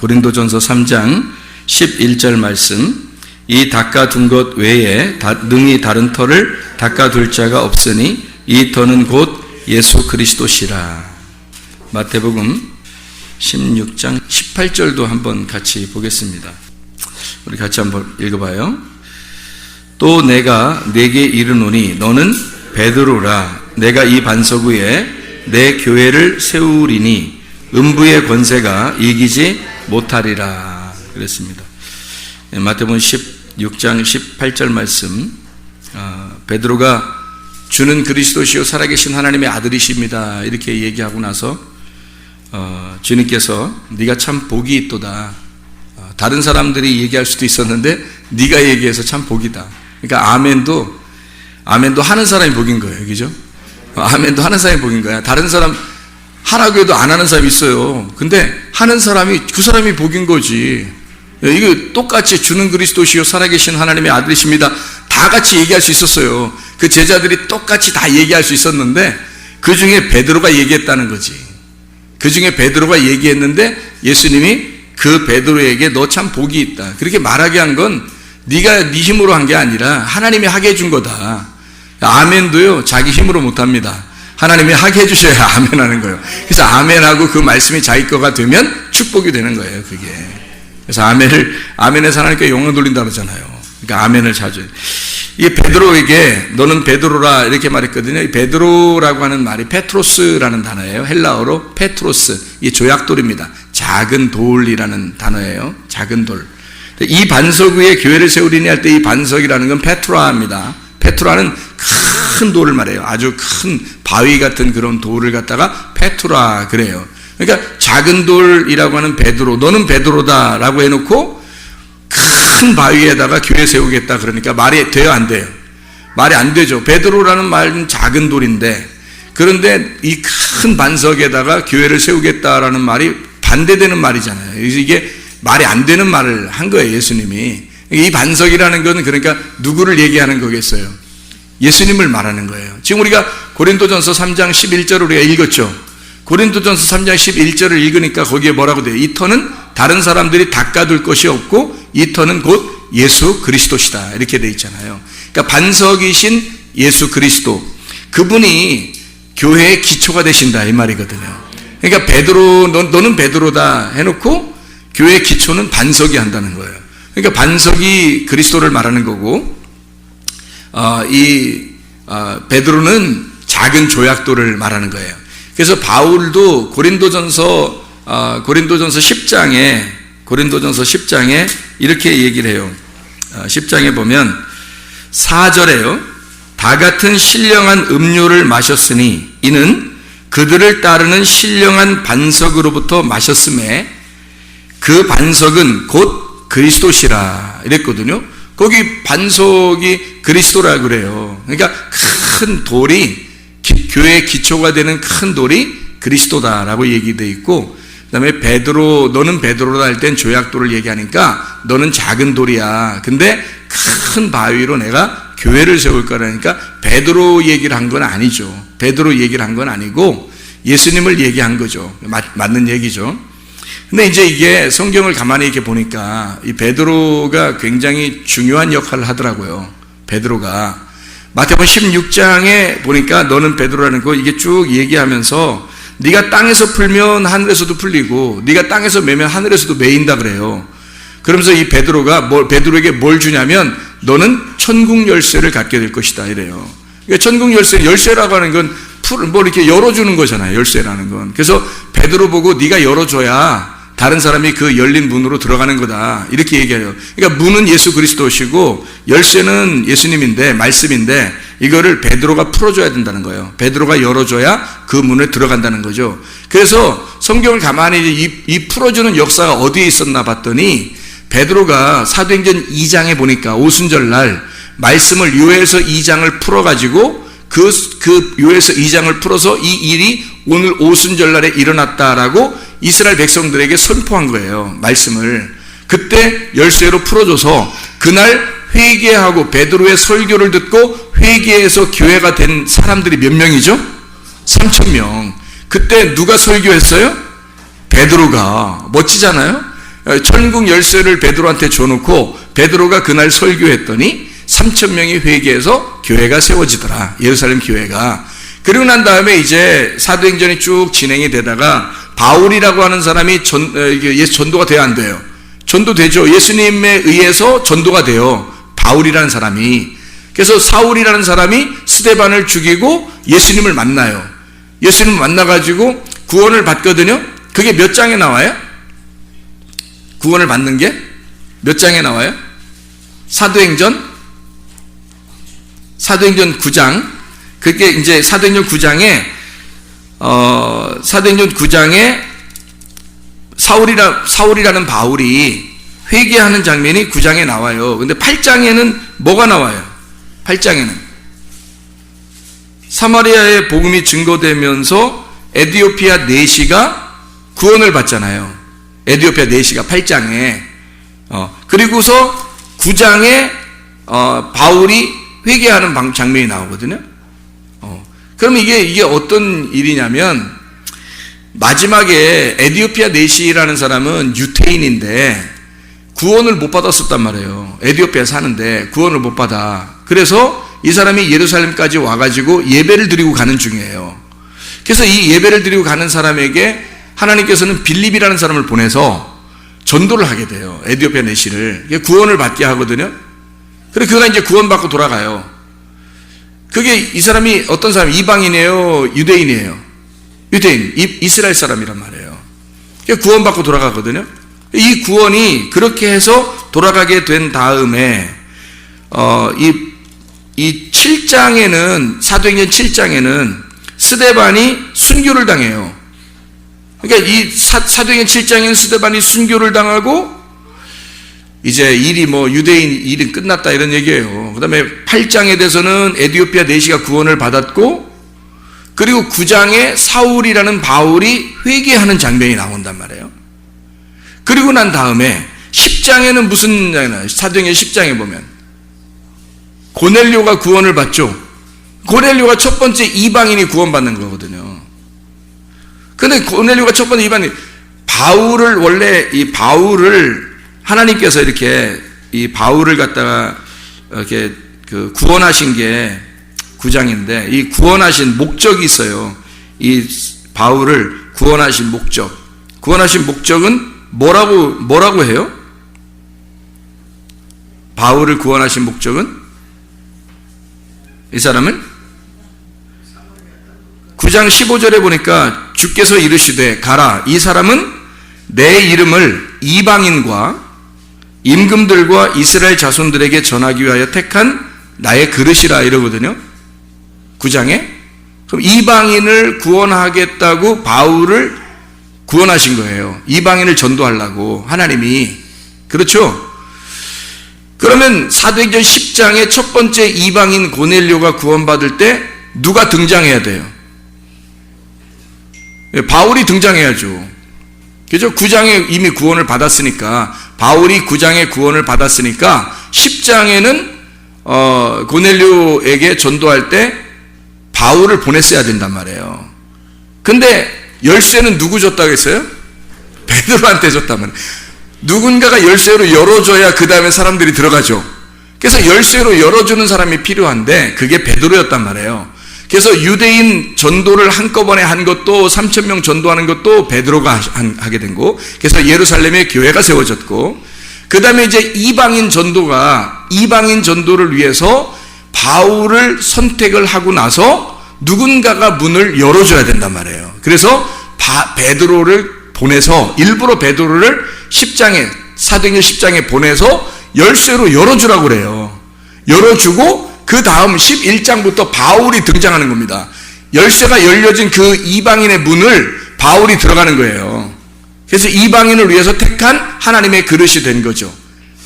고린도전서 3장 11절 말씀. 이 닦아둔 것 외에 능히 다른 터를 닦아둘 자가 없으니 이 터는 곧 예수 그리스도시라. 마태복음 16장 18절도 한번 같이 보겠습니다. 우리 같이 한번 읽어봐요. 또 내가 네게 이르노니 너는 베드로라. 내가 이 반석 위에 내 교회를 세우리니 음부의 권세가 이기지 못하리라. 그랬습니다. 마태복음 16장 18절 말씀. 베드로가 주는 그리스도시요 살아계신 하나님의 아들이십니다. 이렇게 얘기하고 나서 주님께서 네가 참 복이 있도다. 다른 사람들이 얘기할 수도 있었는데 네가 얘기해서 참 복이다. 그러니까 아멘도 하는 사람이 복인 거예요. 그죠? 아멘도 하는 사람이 복인 거야. 다른 사람 하라고 해도 안 하는 사람이 있어요. 근데 하는 사람이 그 사람이 복인 거지. 이거 똑같이 주는 그리스도시요 살아계신 하나님의 아들이십니다. 다 같이 얘기할 수 있었어요. 그 제자들이 똑같이 다 얘기할 수 있었는데 그 중에 베드로가 얘기했다는 거지. 그 중에 베드로가 얘기했는데 예수님이 그 베드로에게 너 참 복이 있다. 그렇게 말하게 한 건 네가 네 힘으로 한 게 아니라 하나님이 하게 해준 거다. 아멘도요 자기 힘으로 못합니다. 하나님이 하게 해주셔야 아멘하는 거예요. 그래서 아멘하고 그 말씀이 자기 거가 되면 축복이 되는 거예요. 그게. 그래서 아멘에서 하나님께 영광 돌린다 그러잖아요. 그러니까 아멘을 자주. 이게 베드로에게 너는 베드로라 이렇게 말했거든요. 이 베드로라고 하는 말이 페트로스라는 단어예요. 헬라어로 페트로스. 이게 조약돌입니다. 작은 돌이라는 단어예요. 작은 돌. 이 반석 위에 교회를 세우리니 할 때 이 반석이라는 건 페트라입니다. 페트라는 큰 돌을 말해요. 아주 큰 바위 같은 그런 돌을 갖다가 페트라 그래요. 그러니까 작은 돌이라고 하는 베드로, 너는 베드로다 라고 해놓고 큰 바위에다가 교회 세우겠다 그러니까 말이 돼요 안 돼요? 말이 안 되죠. 베드로라는 말은 작은 돌인데 그런데 이 큰 반석에다가 교회를 세우겠다라는 말이 반대되는 말이잖아요. 그래서 이게 말이 안 되는 말을 한 거예요. 예수님이. 이 반석이라는 건 그러니까 누구를 얘기하는 거겠어요? 예수님을 말하는 거예요. 지금 우리가 고린도전서 3장 11절을 우리가 읽었죠. 고린도전서 3장 11절을 읽으니까 거기에 뭐라고 돼요? 이 터는 다른 사람들이 닦아둘 것이 없고 이 터는 곧 예수 그리스도시다. 이렇게 돼 있잖아요. 그러니까 반석이신 예수 그리스도. 그분이 교회의 기초가 되신다. 이 말이거든요. 그러니까 베드로, 너는 베드로다 해놓고 교회의 기초는 반석이 한다는 거예요. 그러니까 반석이 그리스도를 말하는 거고, 베드로는 작은 조약돌을 말하는 거예요. 그래서 바울도 고린도전서 10장에 이렇게 얘기를 해요. 10장에 보면 4절에요. 다 같은 신령한 음료를 마셨으니 이는 그들을 따르는 신령한 반석으로부터 마셨음에 그 반석은 곧 그리스도시라 이랬거든요. 거기 반석이 그리스도라 그래요. 그러니까 큰 돌이 교회의 기초가 되는 큰 돌이 그리스도다라고 얘기되어 있고, 그 다음에 베드로, 너는 베드로다 할 땐 조약돌을 얘기하니까 너는 작은 돌이야. 근데 큰 바위로 내가 교회를 세울 거라니까 베드로 얘기를 한 건 아니죠. 베드로 얘기를 한 건 아니고 예수님을 얘기한 거죠. 맞는 얘기죠. 근데 이제 이게 성경을 가만히 이렇게 보니까 이 베드로가 굉장히 중요한 역할을 하더라고요. 베드로가. 마태복음 16장에 보니까 너는 베드로라는 거 이게 쭉 얘기하면서 네가 땅에서 풀면 하늘에서도 풀리고 네가 땅에서 매면 하늘에서도 매인다 그래요. 그러면서 이 베드로가 베드로에게 뭘 주냐면 너는 천국 열쇠를 갖게 될 것이다 이래요. 그러니까 천국 열쇠라고 하는 건 이렇게 열어주는 거잖아요. 열쇠라는 건. 그래서 베드로 보고 네가 열어줘야 다른 사람이 그 열린 문으로 들어가는 거다 이렇게 얘기해요. 그러니까 문은 예수 그리스도시고 열쇠는 예수님인데 말씀인데 이거를 베드로가 풀어줘야 된다는 거예요. 베드로가 열어줘야 그 문에 들어간다는 거죠. 그래서 성경을 가만히 이 풀어주는 역사가 어디에 있었나 봤더니 베드로가 사도행전 2장에 보니까 오순절 날 말씀을 요엘서 2장을 풀어가지고 그 요엘서 2장을 풀어서 이 일이 오늘 오순절 날에 일어났다라고 이스라엘 백성들에게 선포한 거예요. 말씀을. 그때 열쇠로 풀어줘서 그날 회개하고 베드로의 설교를 듣고 회개해서 교회가 된 사람들이 몇 명이죠? 3,000명. 그때 누가 설교했어요? 베드로가. 멋지잖아요? 천국 열쇠를 베드로한테 줘놓고 베드로가 그날 설교했더니 3,000명이 회개해서 교회가 세워지더라. 예루살렘 교회가. 그리고 난 다음에 이제 사도행전이 쭉 진행이 되다가 바울이라고 하는 사람이 전도가 돼야 안 돼요? 전도되죠. 예수님에 의해서 전도가 돼요. 바울이라는 사람이. 그래서 사울이라는 사람이 스데반을 죽이고 예수님을 만나요. 예수님을 만나가지고 구원을 받거든요. 그게 몇 장에 나와요? 구원을 받는 게 몇 장에 나와요? 사도행전 9장. 그게 이제 사도행전 9장에 사울이라는 바울이 회개하는 장면이 9장에 나와요. 근데 8장에는 뭐가 나와요? 8장에는 사마리아의 복음이 증거되면서 에디오피아 내시가 구원을 받잖아요. 에디오피아 내시가 8장에. 그리고서 9장에 바울이 회개하는 장면이 나오거든요. 그럼 이게 어떤 일이냐면, 마지막에 에디오피아 내시라는 사람은 유태인인데 구원을 못 받았었단 말이에요. 에디오피아에 사는데 구원을 못 받아. 그래서 이 사람이 예루살렘까지 와가지고 예배를 드리고 가는 중이에요. 그래서 이 예배를 드리고 가는 사람에게 하나님께서는 빌립이라는 사람을 보내서 전도를 하게 돼요. 에디오피아 내시를. 구원을 받게 하거든요. 그래, 그가 이제 구원받고 돌아가요. 그게 이 사람이 어떤 사람? 이방인이에요? 유대인이에요? 유대인, 이스라엘 사람이란 말이에요. 구원받고 돌아가거든요. 이 구원이 그렇게 해서 돌아가게 된 다음에 이 7장에는, 사도행전 7장에는 스데반이 순교를 당해요. 그러니까 이 사도행전 7장에는 스데반이 순교를 당하고 이제 일이 유대인 일이 끝났다 이런 얘기예요. 그 다음에 8장에 대해서는 에디오피아 내시가 구원을 받았고, 그리고 9장에 사울이라는 바울이 회개하는 장면이 나온단 말이에요. 그리고 난 다음에 10장에는 무슨 장이 나요? 사도행전 10장에 보면 고넬료가 구원을 받죠. 고넬료가 첫 번째 이방인이 구원받는 거거든요. 근데 고넬료가 첫 번째 이방인, 바울을 원래 이 바울을 하나님께서 이렇게 이 바울을 갖다가 이렇게 구원하신 게 9장인데, 이 구원하신 목적이 있어요. 이 바울을 구원하신 목적. 구원하신 목적은 뭐라고 해요? 바울을 구원하신 목적은? 이 사람은 9장 15절에 보니까 주께서 이르시되 가라, 이 사람은 내 이름을 이방인과 임금들과 이스라엘 자손들에게 전하기 위하여 택한 나의 그릇이라 이러거든요. 9장에. 그럼 이방인을 구원하겠다고 바울을 구원하신 거예요. 이방인을 전도하려고 하나님이. 그렇죠? 그러면 사도행전 10장의 첫 번째 이방인 고넬료가 구원받을 때 누가 등장해야 돼요? 바울이 등장해야죠. 그죠? 9장에 이미 구원을 받았으니까, 바울이 9장에 구원을 받았으니까 10장에는 고넬료에게 전도할 때 바울을 보냈어야 된단 말이에요. 근데 열쇠는 누구 줬다고 했어요? 베드로한테 줬단 말이에요. 누군가가 열쇠로 열어줘야 그 다음에 사람들이 들어가죠. 그래서 열쇠로 열어주는 사람이 필요한데 그게 베드로였단 말이에요. 그래서 유대인 전도를 한꺼번에 한 것도, 3,000명 전도하는 것도 베드로가 하게 된 거. 그래서 예루살렘에 교회가 세워졌고, 그 다음에 이제 이방인 전도를 위해서 바울을 선택을 하고 나서 누군가가 문을 열어줘야 된단 말이에요. 그래서 베드로를 보내서, 일부러 베드로를 사도행전 10장에 보내서 열쇠로 열어주라고 그래요. 열어주고 그 다음 11장부터 바울이 등장하는 겁니다. 열쇠가 열려진 그 이방인의 문을 바울이 들어가는 거예요. 그래서 이방인을 위해서 택한 하나님의 그릇이 된 거죠.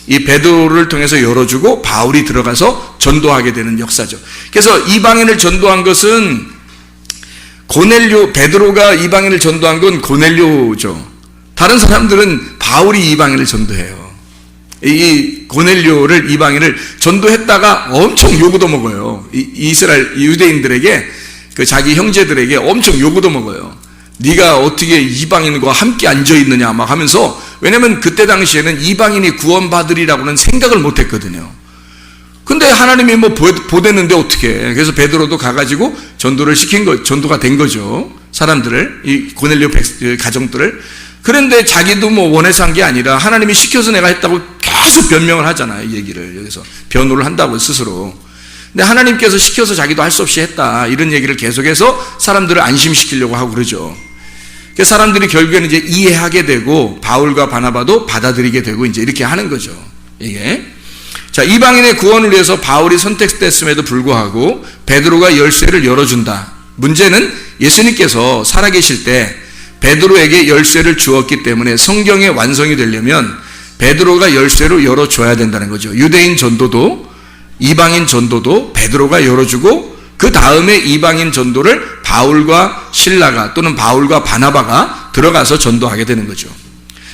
이 베드로를 통해서 열어주고 바울이 들어가서 전도하게 되는 역사죠. 그래서 이방인을 전도한 것은 베드로가 이방인을 전도한 건 고넬료죠. 다른 사람들은 바울이 이방인을 전도해요. 이 고넬료를, 이방인을 전도했다가 엄청 요구도 먹어요. 이스라엘 유대인들에게, 자기 형제들에게 엄청 요구도 먹어요. 네가 어떻게 이방인과 함께 앉아 있느냐 막 하면서 왜냐면 그때 당시에는 이방인이 구원받으리라고는 생각을 못 했거든요. 근데 하나님이 뭐 보냈는데 어떻게 해. 그래서 베드로도 가가지고 전도가 된 거죠. 사람들을, 이 고넬료 가정들을. 그런데 자기도 뭐 원해서 한 게 아니라 하나님이 시켜서 내가 했다고 계속 변명을 하잖아요. 이 얘기를. 여기서 변호를 한다고 스스로. 근데 하나님께서 시켜서 자기도 할 수 없이 했다. 이런 얘기를 계속해서 사람들을 안심시키려고 하고 그러죠. 그래서 사람들이 결국에는 이제 이해하게 되고 바울과 바나바도 받아들이게 되고 이제 이렇게 하는 거죠. 이게. 자, 이방인의 구원을 위해서 바울이 선택됐음에도 불구하고 베드로가 열쇠를 열어준다. 문제는 예수님께서 살아계실 때 베드로에게 열쇠를 주었기 때문에 성경의 완성이 되려면 베드로가 열쇠로 열어줘야 된다는 거죠. 유대인 전도도 이방인 전도도 베드로가 열어주고 그 다음에 이방인 전도를 바울과 실라가 또는 바울과 바나바가 들어가서 전도하게 되는 거죠.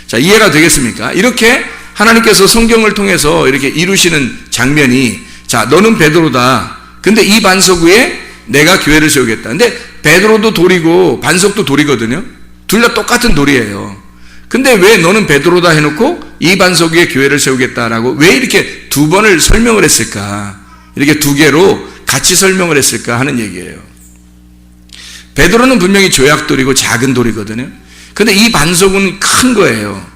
자, 이해가 되겠습니까? 이렇게 하나님께서 성경을 통해서 이렇게 이루시는 장면이, 자, 너는 베드로다. 근데 이 반석 위에 내가 교회를 세우겠다. 근데 베드로도 돌이고 반석도 돌이거든요. 둘 다 똑같은 돌이에요. 근데 왜 너는 베드로다 해놓고 이 반석 위에 교회를 세우겠다라고 왜 이렇게 두 번을 설명을 했을까? 이렇게 두 개로 같이 설명을 했을까 하는 얘기예요. 베드로는 분명히 조약돌이고 작은 돌이거든요. 근데 이 반석은 큰 거예요.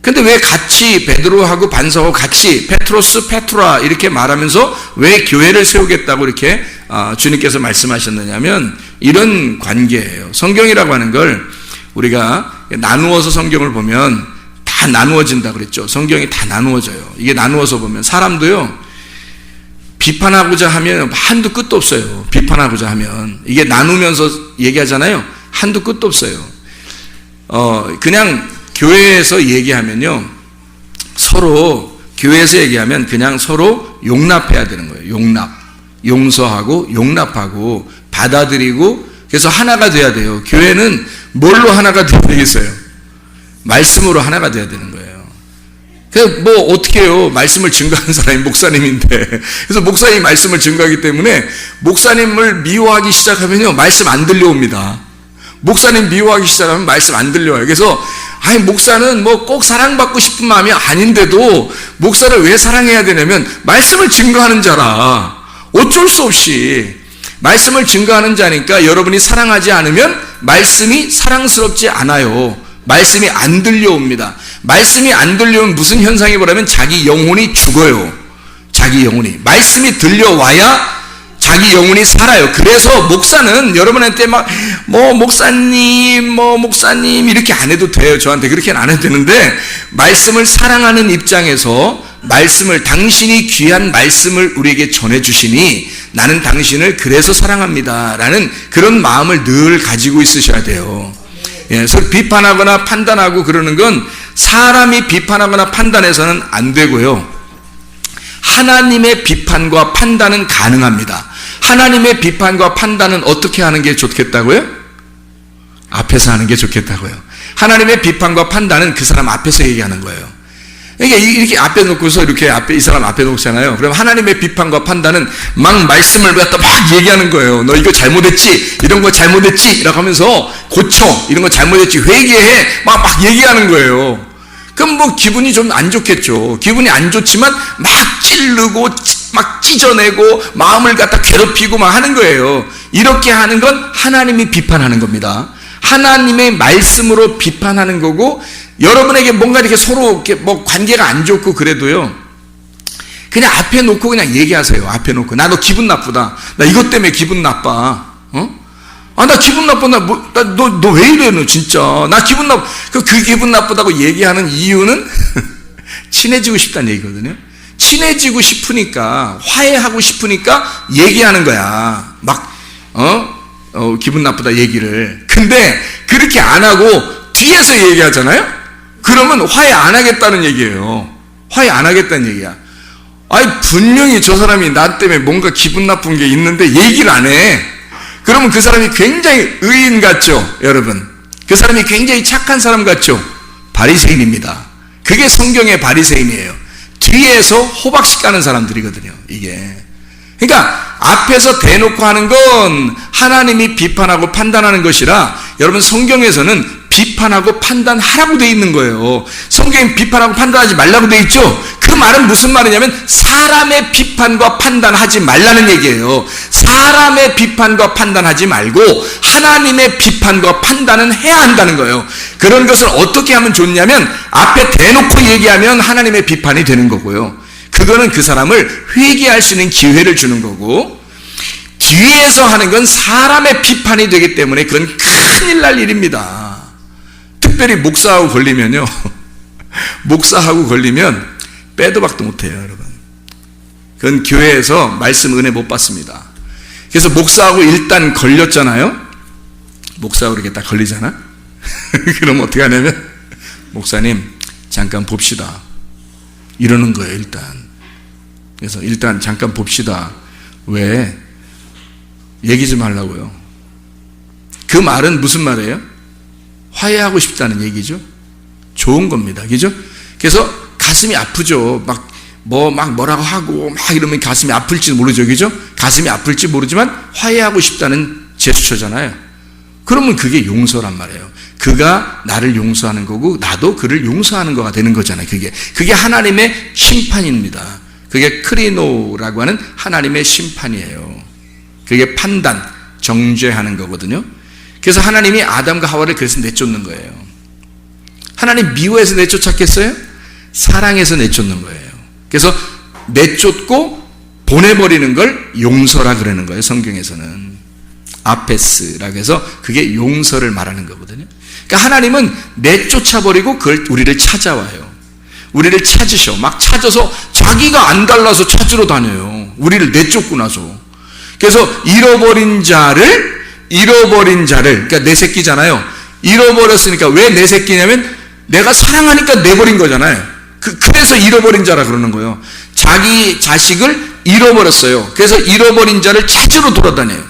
근데 왜 같이 베드로하고 반석하고 같이 페트로스, 페트라 이렇게 말하면서 왜 교회를 세우겠다고 이렇게 주님께서 말씀하셨느냐면 이런 관계예요. 성경이라고 하는 걸 우리가 나누어서 성경을 보면 다 나누어진다 그랬죠. 성경이 다 나누어져요. 이게 나누어서 보면 사람도요, 비판하고자 하면 한도 끝도 없어요. 비판하고자 하면 이게 나누면서 얘기하잖아요. 한도 끝도 없어요. 그냥 교회에서 얘기하면요, 서로 교회에서 얘기하면 그냥 서로 용납해야 되는 거예요. 용서하고 용납하고 받아들이고 그래서 하나가 돼야 돼요. 교회는 뭘로 하나가 돼야 되겠어요? 말씀으로 하나가 돼야 되는 거예요. 그래서 뭐 어떻게 해요? 말씀을 증거하는 사람이 목사님인데, 그래서 목사님이 말씀을 증거하기 때문에 목사님을 미워하기 시작하면요, 말씀 안 들려옵니다. 목사님 미워하기 시작하면 말씀 안 들려와요. 그래서 아니 목사는 뭐 꼭 사랑받고 싶은 마음이 아닌데도 목사를 왜 사랑해야 되냐면 말씀을 증거하는 자라. 어쩔 수 없이 말씀을 증거하는 자니까 여러분이 사랑하지 않으면 말씀이 사랑스럽지 않아요. 말씀이 안 들려옵니다. 말씀이 안 들려오면 무슨 현상이 벌어지면 자기 영혼이 죽어요. 자기 영혼이. 말씀이 들려와야 자기 영혼이 살아요. 그래서 목사는 여러분한테 목사님 이렇게 안 해도 돼요. 저한테 그렇게는 안 해도 되는데, 말씀을 사랑하는 입장에서 말씀을, 당신이 귀한 말씀을 우리에게 전해주시니 나는 당신을 그래서 사랑합니다 라는 그런 마음을 늘 가지고 있으셔야 돼요. 예, 그래서 비판하거나 판단하고 그러는 건 사람이 비판하거나 판단해서는 안 되고요, 하나님의 비판과 판단은 가능합니다. 하나님의 비판과 판단은 어떻게 하는 게 좋겠다고요? 앞에서 하는 게 좋겠다고요. 하나님의 비판과 판단은 그 사람 앞에서 얘기하는 거예요. 그러니까 이렇게 앞에 놓고서 이렇게 이 사람 앞에 놓잖아요. 그럼 하나님의 비판과 판단은 막 말씀을 갖다 막 얘기하는 거예요. 너 이거 잘못했지, 이런 거 잘못했지 라고 하면서 고쳐, 이런 거 잘못했지, 회개해, 막 얘기하는 거예요. 그럼 뭐 기분이 좀 안 좋겠죠. 기분이 안 좋지만 막 찌르고 막 찢어내고 마음을 갖다 괴롭히고 막 하는 거예요. 이렇게 하는 건 하나님이 비판하는 겁니다. 하나님의 말씀으로 비판하는 거고, 여러분에게 뭔가 이렇게 서로 이렇게 뭐 관계가 안 좋고 그래도요, 그냥 앞에 놓고 그냥 얘기하세요. 앞에 놓고 나 너 기분 나쁘다. 나 이것 때문에 기분 나빠. 나 기분 나빠. 너 왜 이래, 너 진짜. 나 기분 나빠. 그 기분 나쁘다고 얘기하는 이유는 친해지고 싶다는 얘기거든요. 친해지고 싶으니까, 화해하고 싶으니까 얘기하는 거야. 기분 나쁘다 얘기를. 근데 그렇게 안 하고 뒤에서 얘기하잖아요? 그러면 화해 안 하겠다는 얘기예요. 화해 안 하겠다는 얘기야. 아니, 분명히 저 사람이 나 때문에 뭔가 기분 나쁜 게 있는데 얘기를 안 해. 그러면 그 사람이 굉장히 의인 같죠, 여러분? 그 사람이 굉장히 착한 사람 같죠? 바리새인입니다. 그게 성경의 바리새인이에요. 뒤에서 호박씩 까는 사람들이거든요, 이게. 그러니까 앞에서 대놓고 하는 건 하나님이 비판하고 판단하는 것이라, 여러분 성경에서는 비판하고 판단하라고 돼 있는 거예요. 성경에 비판하고 판단하지 말라고 돼 있죠. 그 말은 무슨 말이냐면 사람의 비판과 판단하지 말라는 얘기예요. 사람의 비판과 판단하지 말고 하나님의 비판과 판단은 해야 한다는 거예요. 그런 것을 어떻게 하면 좋냐면 앞에 대놓고 얘기하면 하나님의 비판이 되는 거고요. 그거는 그 사람을 회개할 수 있는 기회를 주는 거고, 뒤에서 하는 건 사람의 비판이 되기 때문에 그건 큰일 날 일입니다. 특별히 목사하고 걸리면요. 목사하고 걸리면 빼도 박도 못해요, 여러분. 그건 교회에서 말씀 은혜 못 받습니다. 그래서 목사하고 일단 걸렸잖아요. 목사하고 이렇게 딱 걸리잖아. 그럼 어떻게 하냐면 목사님 잠깐 봅시다 이러는 거예요. 일단. 그래서 일단 잠깐 봅시다. 왜? 얘기 좀 하려고요. 그 말은 무슨 말이에요? 화해하고 싶다는 얘기죠. 좋은 겁니다. 그죠? 그래서 가슴이 아프죠. 뭐라고 하고 막 이러면 가슴이 아플지 모르죠. 그죠? 가슴이 아플지 모르지만 화해하고 싶다는 제스처잖아요. 그러면 그게 용서란 말이에요. 그가 나를 용서하는 거고 나도 그를 용서하는 거가 되는 거잖아요. 그게 하나님의 심판입니다. 그게 크리노라고 하는 하나님의 심판이에요. 그게 판단, 정죄하는 거거든요. 그래서 하나님이 아담과 하와를 그래서 내쫓는 거예요. 하나님 미워해서 내쫓았겠어요? 사랑해서 내쫓는 거예요. 그래서 내쫓고 보내버리는 걸 용서라 그러는 거예요. 성경에서는 아페스라고 해서 그게 용서를 말하는 거거든요. 그러니까 하나님은 내쫓아버리고 그걸 우리를 찾아와요. 우리를 찾으셔. 막 찾아서 자기가 안 달라서 찾으러 다녀요. 우리를 내쫓고 나서. 그래서 잃어버린 자를 그러니까 내 새끼잖아요. 잃어버렸으니까 왜 내 새끼냐면 내가 사랑하니까 내버린 거잖아요. 그래서 잃어버린 자라 그러는 거예요. 자기 자식을 잃어버렸어요. 그래서 잃어버린 자를 찾으러 돌아다녀요.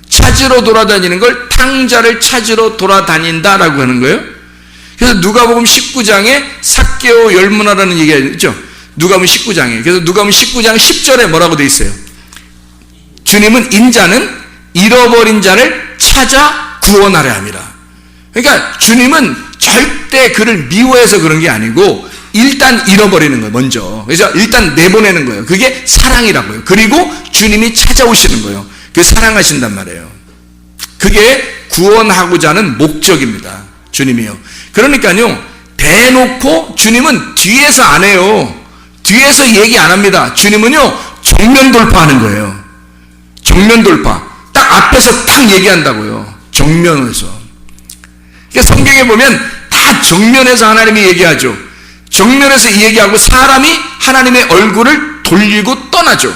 찾으러 돌아다니는 걸 탕자를 찾으러 돌아다닌다라고 하는 거예요. 그래서 누가복음 19장에 삭개오 열문화라는 얘기가 있죠. 누가복음 19장에. 그래서 누가복음 19장 10절에 뭐라고 돼 있어요? 주님은 인자는 잃어버린 자를 찾아 구원하려 함이라. 그러니까 주님은 절대 그를 미워해서 그런 게 아니고 일단 잃어버리는 거예요. 먼저. 그래서 일단 내보내는 거예요. 그게 사랑이라고요. 그리고 주님이 찾아오시는 거예요. 그 사랑하신단 말이에요. 그게 구원하고자 하는 목적입니다. 주님이요. 그러니까요, 대놓고 주님은 뒤에서 안 해요. 뒤에서 얘기 안 합니다. 주님은요, 정면 돌파하는 거예요. 정면 돌파. 딱 앞에서 딱 얘기한다고요. 정면에서. 그러니까 성경에 보면 다 정면에서 하나님이 얘기하죠. 정면에서 얘기하고 사람이 하나님의 얼굴을 돌리고 떠나죠.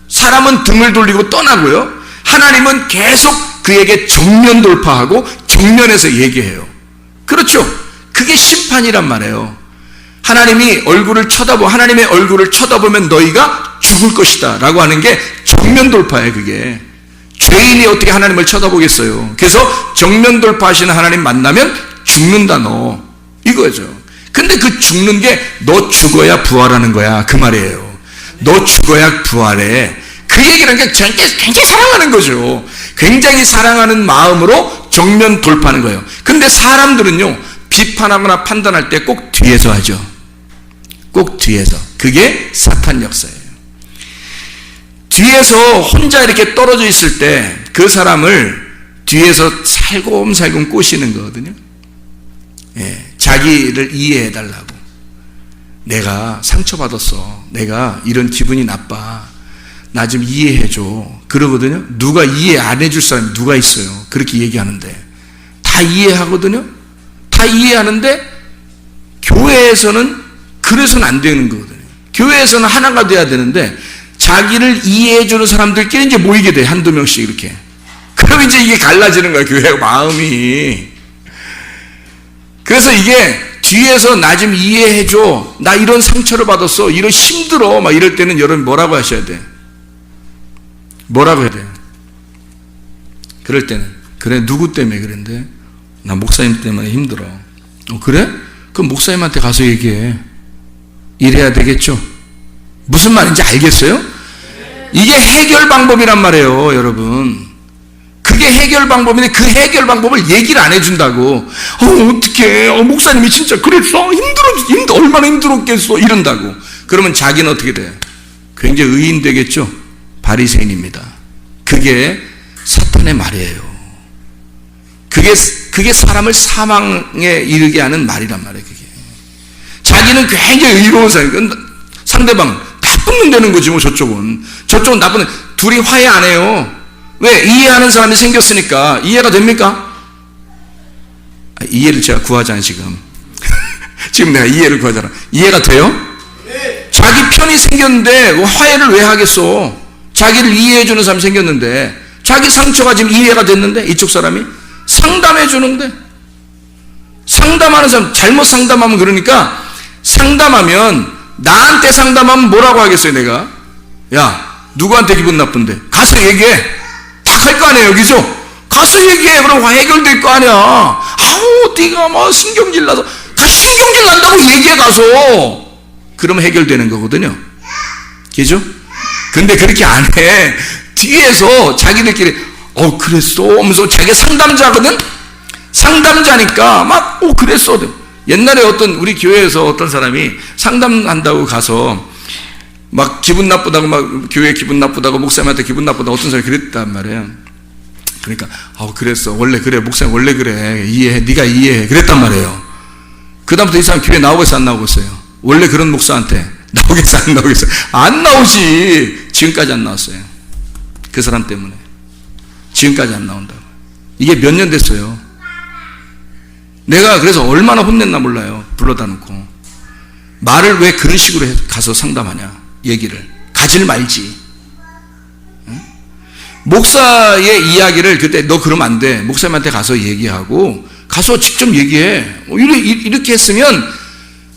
사람은 등을 돌리고 떠나고요. 하나님은 계속 그에게 정면 돌파하고 정면에서 얘기해요. 그렇죠. 그게 심판이란 말이에요. 하나님의 얼굴을 쳐다보면 너희가 죽을 것이다 라고 하는 게 정면 돌파예요. 그게 죄인이 어떻게 하나님을 쳐다보겠어요. 그래서 정면 돌파하시는 하나님 만나면 죽는다 너 이거죠. 근데 그 죽는 게 너 죽어야 부활하는 거야 그 말이에요. 너 죽어야 부활해. 그 얘기는 굉장히 사랑하는 거죠. 굉장히 사랑하는 마음으로 정면 돌파하는 거예요. 근데 사람들은요, 비판하거나 판단할 때 꼭 뒤에서 하죠. 꼭 뒤에서. 그게 사탄 역사예요. 뒤에서 혼자 이렇게 떨어져 있을 때 그 사람을 뒤에서 살금살금 꼬시는 거거든요. 예, 자기를 이해해 달라고. 내가 상처받았어. 내가 이런 기분이 나빠. 나 좀 이해해줘. 그러거든요. 누가 이해 안 해줄 사람이 누가 있어요. 그렇게 얘기하는데. 다 이해하거든요. 다 이해하는데 교회에서는 그래서는 안 되는 거거든요. 교회에서는 하나가 돼야 되는데 자기를 이해해주는 사람들끼리 이제 모이게 돼. 한두 명씩 이렇게. 그럼 이제 이게 갈라지는 거야. 교회 마음이. 그래서 이게 뒤에서 나 좀 이해해줘. 나 이런 상처를 받았어. 이런 힘들어. 막 이럴 때는 여러분 뭐라고 하셔야 돼? 뭐라고 해야 돼요? 그럴 때는 그래 누구 때문에 그랬는데? 나 목사님 때문에 힘들어. 그래? 그럼 목사님한테 가서 얘기해. 이래야 되겠죠? 무슨 말인지 알겠어요? 이게 해결 방법이란 말이에요, 여러분. 그게 해결 방법인데 그 해결 방법을 얘기를 안 해준다고. 어떡해. 목사님이 진짜 그랬어. 얼마나 힘들었겠어. 이런다고. 그러면 자기는 어떻게 돼요? 굉장히 의인 되겠죠? 바리새인입니다. 그게 사탄의 말이에요. 그게 사람을 사망에 이르게 하는 말이란 말이에요. 그게. 자기는 굉장히 의로운 사람. 상대방 나쁜 놈 되는 거지 뭐. 저쪽은 나쁜 놈. 둘이 화해 안 해요. 왜? 이해하는 사람이 생겼으니까. 이해가 됩니까? 이해를 제가 구하잖아요 지금. 지금 내가 이해를 구하잖아. 이해가 돼요? 네. 자기 편이 생겼는데 화해를 왜 하겠어? 자기를 이해해주는 사람이 생겼는데, 자기 상처가 지금 이해가 됐는데, 이쪽 사람이 상담해주는데, 상담하는 사람 잘못 상담하면, 그러니까 상담하면, 나한테 상담하면 뭐라고 하겠어요? 내가 야 누구한테 기분 나쁜데 가서 얘기해. 딱 할 거 아니에요, 그죠? 가서 얘기해. 그럼 해결될 거 아니야. 아우 네가 뭐 신경질 나서, 신경질 난다고 얘기해 가서. 그러면 해결되는 거거든요, 그죠? 근데 그렇게 안 해. 뒤에서 자기들끼리 그랬어 하면서, 자기 상담자거든. 상담자니까 막 그랬어. 옛날에 우리 교회에서 어떤 사람이 상담한다고 가서 막 기분 나쁘다고, 막 교회 기분 나쁘다고, 목사님한테 기분 나쁘다고 어떤 사람이 그랬단 말이에요. 그러니까 그랬어. 원래 그래. 목사님 원래 그래. 이해해. 네가 이해해. 그랬단 말이에요. 그 다음부터 이 사람 교회 나오고 있어 안 나오고 있어요? 원래 그런 목사한테 나오겠어 안 나오겠어요? 안 나오지. 지금까지 안 나왔어요. 그 사람 때문에 지금까지 안 나온다고. 이게 몇 년 됐어요. 내가 그래서 얼마나 혼냈나 몰라요. 불러다 놓고. 말을 왜 그런 식으로 가서 상담하냐. 얘기를 가지를 말지. 응? 목사의 이야기를 그때 너 그러면 안 돼. 목사님한테 가서 얘기하고, 가서 직접 얘기해. 이렇게 했으면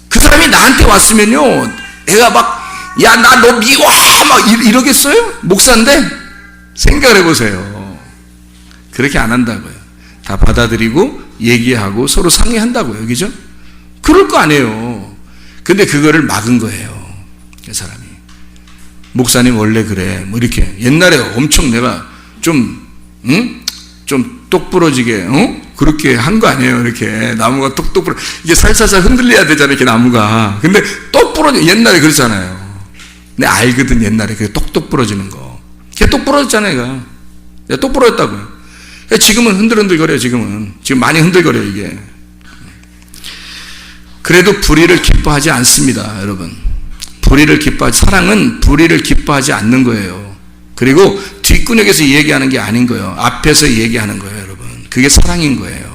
그 사람이 나한테 왔으면요, 내가 막 야 나 너 미워 막 이러겠어요? 목사인데? 생각을 해보세요. 그렇게 안 한다고요. 다 받아들이고 얘기하고 서로 상의한다고요, 그죠? 그럴 거 아니에요. 근데 그거를 막은 거예요, 그 사람이. 목사님 원래 그래 뭐 이렇게. 옛날에 엄청 내가 좀 똑부러지게 그렇게 한 거 아니에요. 이렇게 나무가 똑 부러, 이게 살살살 흔들려야 되잖아요, 이렇게 나무가. 근데 똑 부러져. 옛날에 그랬잖아요. 근데 알거든, 옛날에 그게 똑 부러지는 거. 걔 똑 부러졌잖아요. 얘가 똑 부러졌다고요. 지금은 흔들흔들거려요. 지금 많이 흔들거려요, 이게. 그래도 불의를 기뻐하지 않습니다, 여러분. 사랑은 불의를 기뻐하지 않는 거예요. 그리고 뒷구녕에서 얘기하는 게 아닌 거예요. 앞에서 얘기하는 거예요, 여러분. 그게 사랑인 거예요.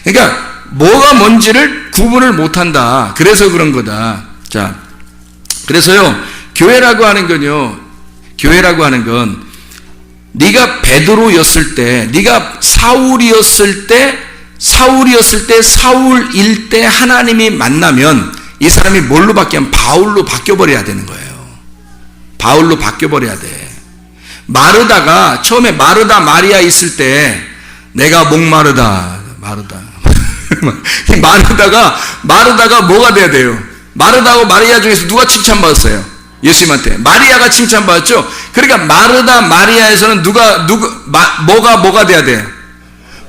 그러니까 뭐가 뭔지를 구분을 못한다. 그래서 그런 거다. 자, 그래서요, 교회라고 하는 건 네가 베드로였을 때, 네가 사울이었을 때 사울일 때 하나님이 만나면 이 사람이 뭘로 바뀌면 바울로 바뀌어버려야 되는 거예요. 바울로 바뀌어버려야 돼. 마르다가 처음에 마리아 있을 때 내가 목마르다. 마르다가 뭐가 돼야 돼요? 마르다하고 마리아 중에서 누가 칭찬받았어요? 예수님한테. 마리아가 칭찬받았죠? 그러니까 마리아에서는 뭐가 돼야 돼요?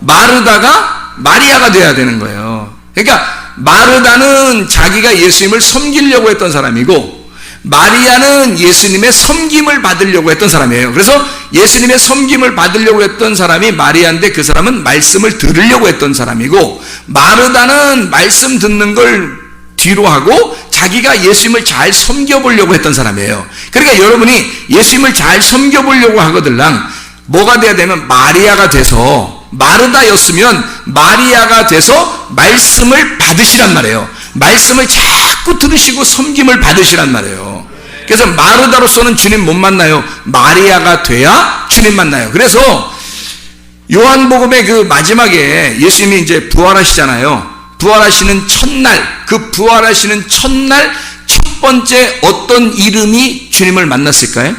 마르다가 마리아가 돼야 되는 거예요. 그러니까 마르다는 자기가 예수님을 섬기려고 했던 사람이고, 마리아는 예수님의 섬김을 받으려고 했던 사람이에요. 그래서 예수님의 섬김을 받으려고 했던 사람이 마리아인데, 그 사람은 말씀을 들으려고 했던 사람이고, 마르다는 말씀 듣는 걸 뒤로 하고 자기가 예수님을 잘 섬겨보려고 했던 사람이에요. 그러니까 여러분이 예수님을 잘 섬겨보려고 하거들랑 뭐가 돼야 되면 마리아가 돼서, 마르다였으면 마리아가 돼서 말씀을 받으시란 말이에요. 말씀을 자꾸 들으시고 섬김을 받으시란 말이에요. 그래서 마르다로서는 주님 못 만나요. 마리아가 돼야 주님 만나요. 그래서 요한복음의 그 마지막에 예수님이 이제 부활하시잖아요. 부활하시는 첫날, 그 부활하시는 첫날 첫 번째 어떤 이름이 주님을 만났을까요?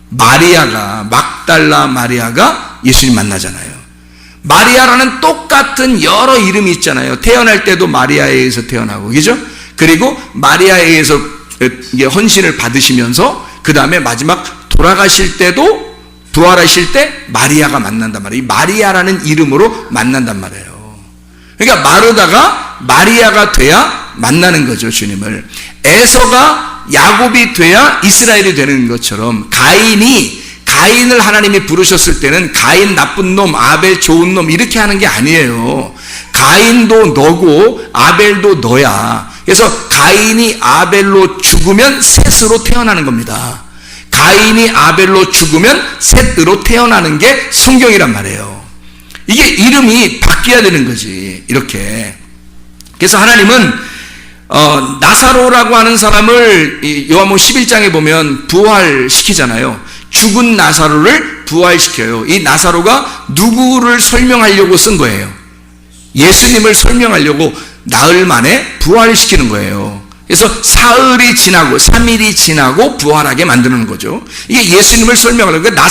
막달라 마리아가 예수님 만나잖아요. 마리아라는 똑같은 여러 이름이 있잖아요. 태어날 때도 마리아에 의해서 태어나고, 그죠? 그리고 마리아에 의해서 헌신을 받으시면서 그 다음에 마지막 돌아가실 때도 부활하실 때 마리아가 만난단 말이에요. 이 마리아라는 이름으로 만난단 말이에요. 그러니까 마르다가 마리아가 돼야 만나는 거죠, 주님을. 에서가 야곱이 돼야 이스라엘이 되는 것처럼 가인을 하나님이 부르셨을 때는 가인 나쁜 놈, 아벨 좋은 놈 이렇게 하는 게 아니에요. 가인도 너고 아벨도 너야. 그래서 가인이 아벨로 죽으면 셋으로 태어나는 겁니다. 가인이 아벨로 죽으면 셋으로 태어나는 게 성경이란 말이에요. 이게 이름이 바뀌어야 되는 거지, 이렇게. 그래서 하나님은 나사로라고 하는 사람을 요한복음 11장에 보면 부활시키잖아요. 죽은 나사로를 부활시켜요. 이 나사로가 누구를 설명하려고 쓴 거예요? 예수님을 설명하려고 나흘 만에 부활시키는 거예요. 그래서 사흘이 지나고 3일이 지나고 부활하게 만드는 거죠. 이게 예수님을 설명하려고. 그러니까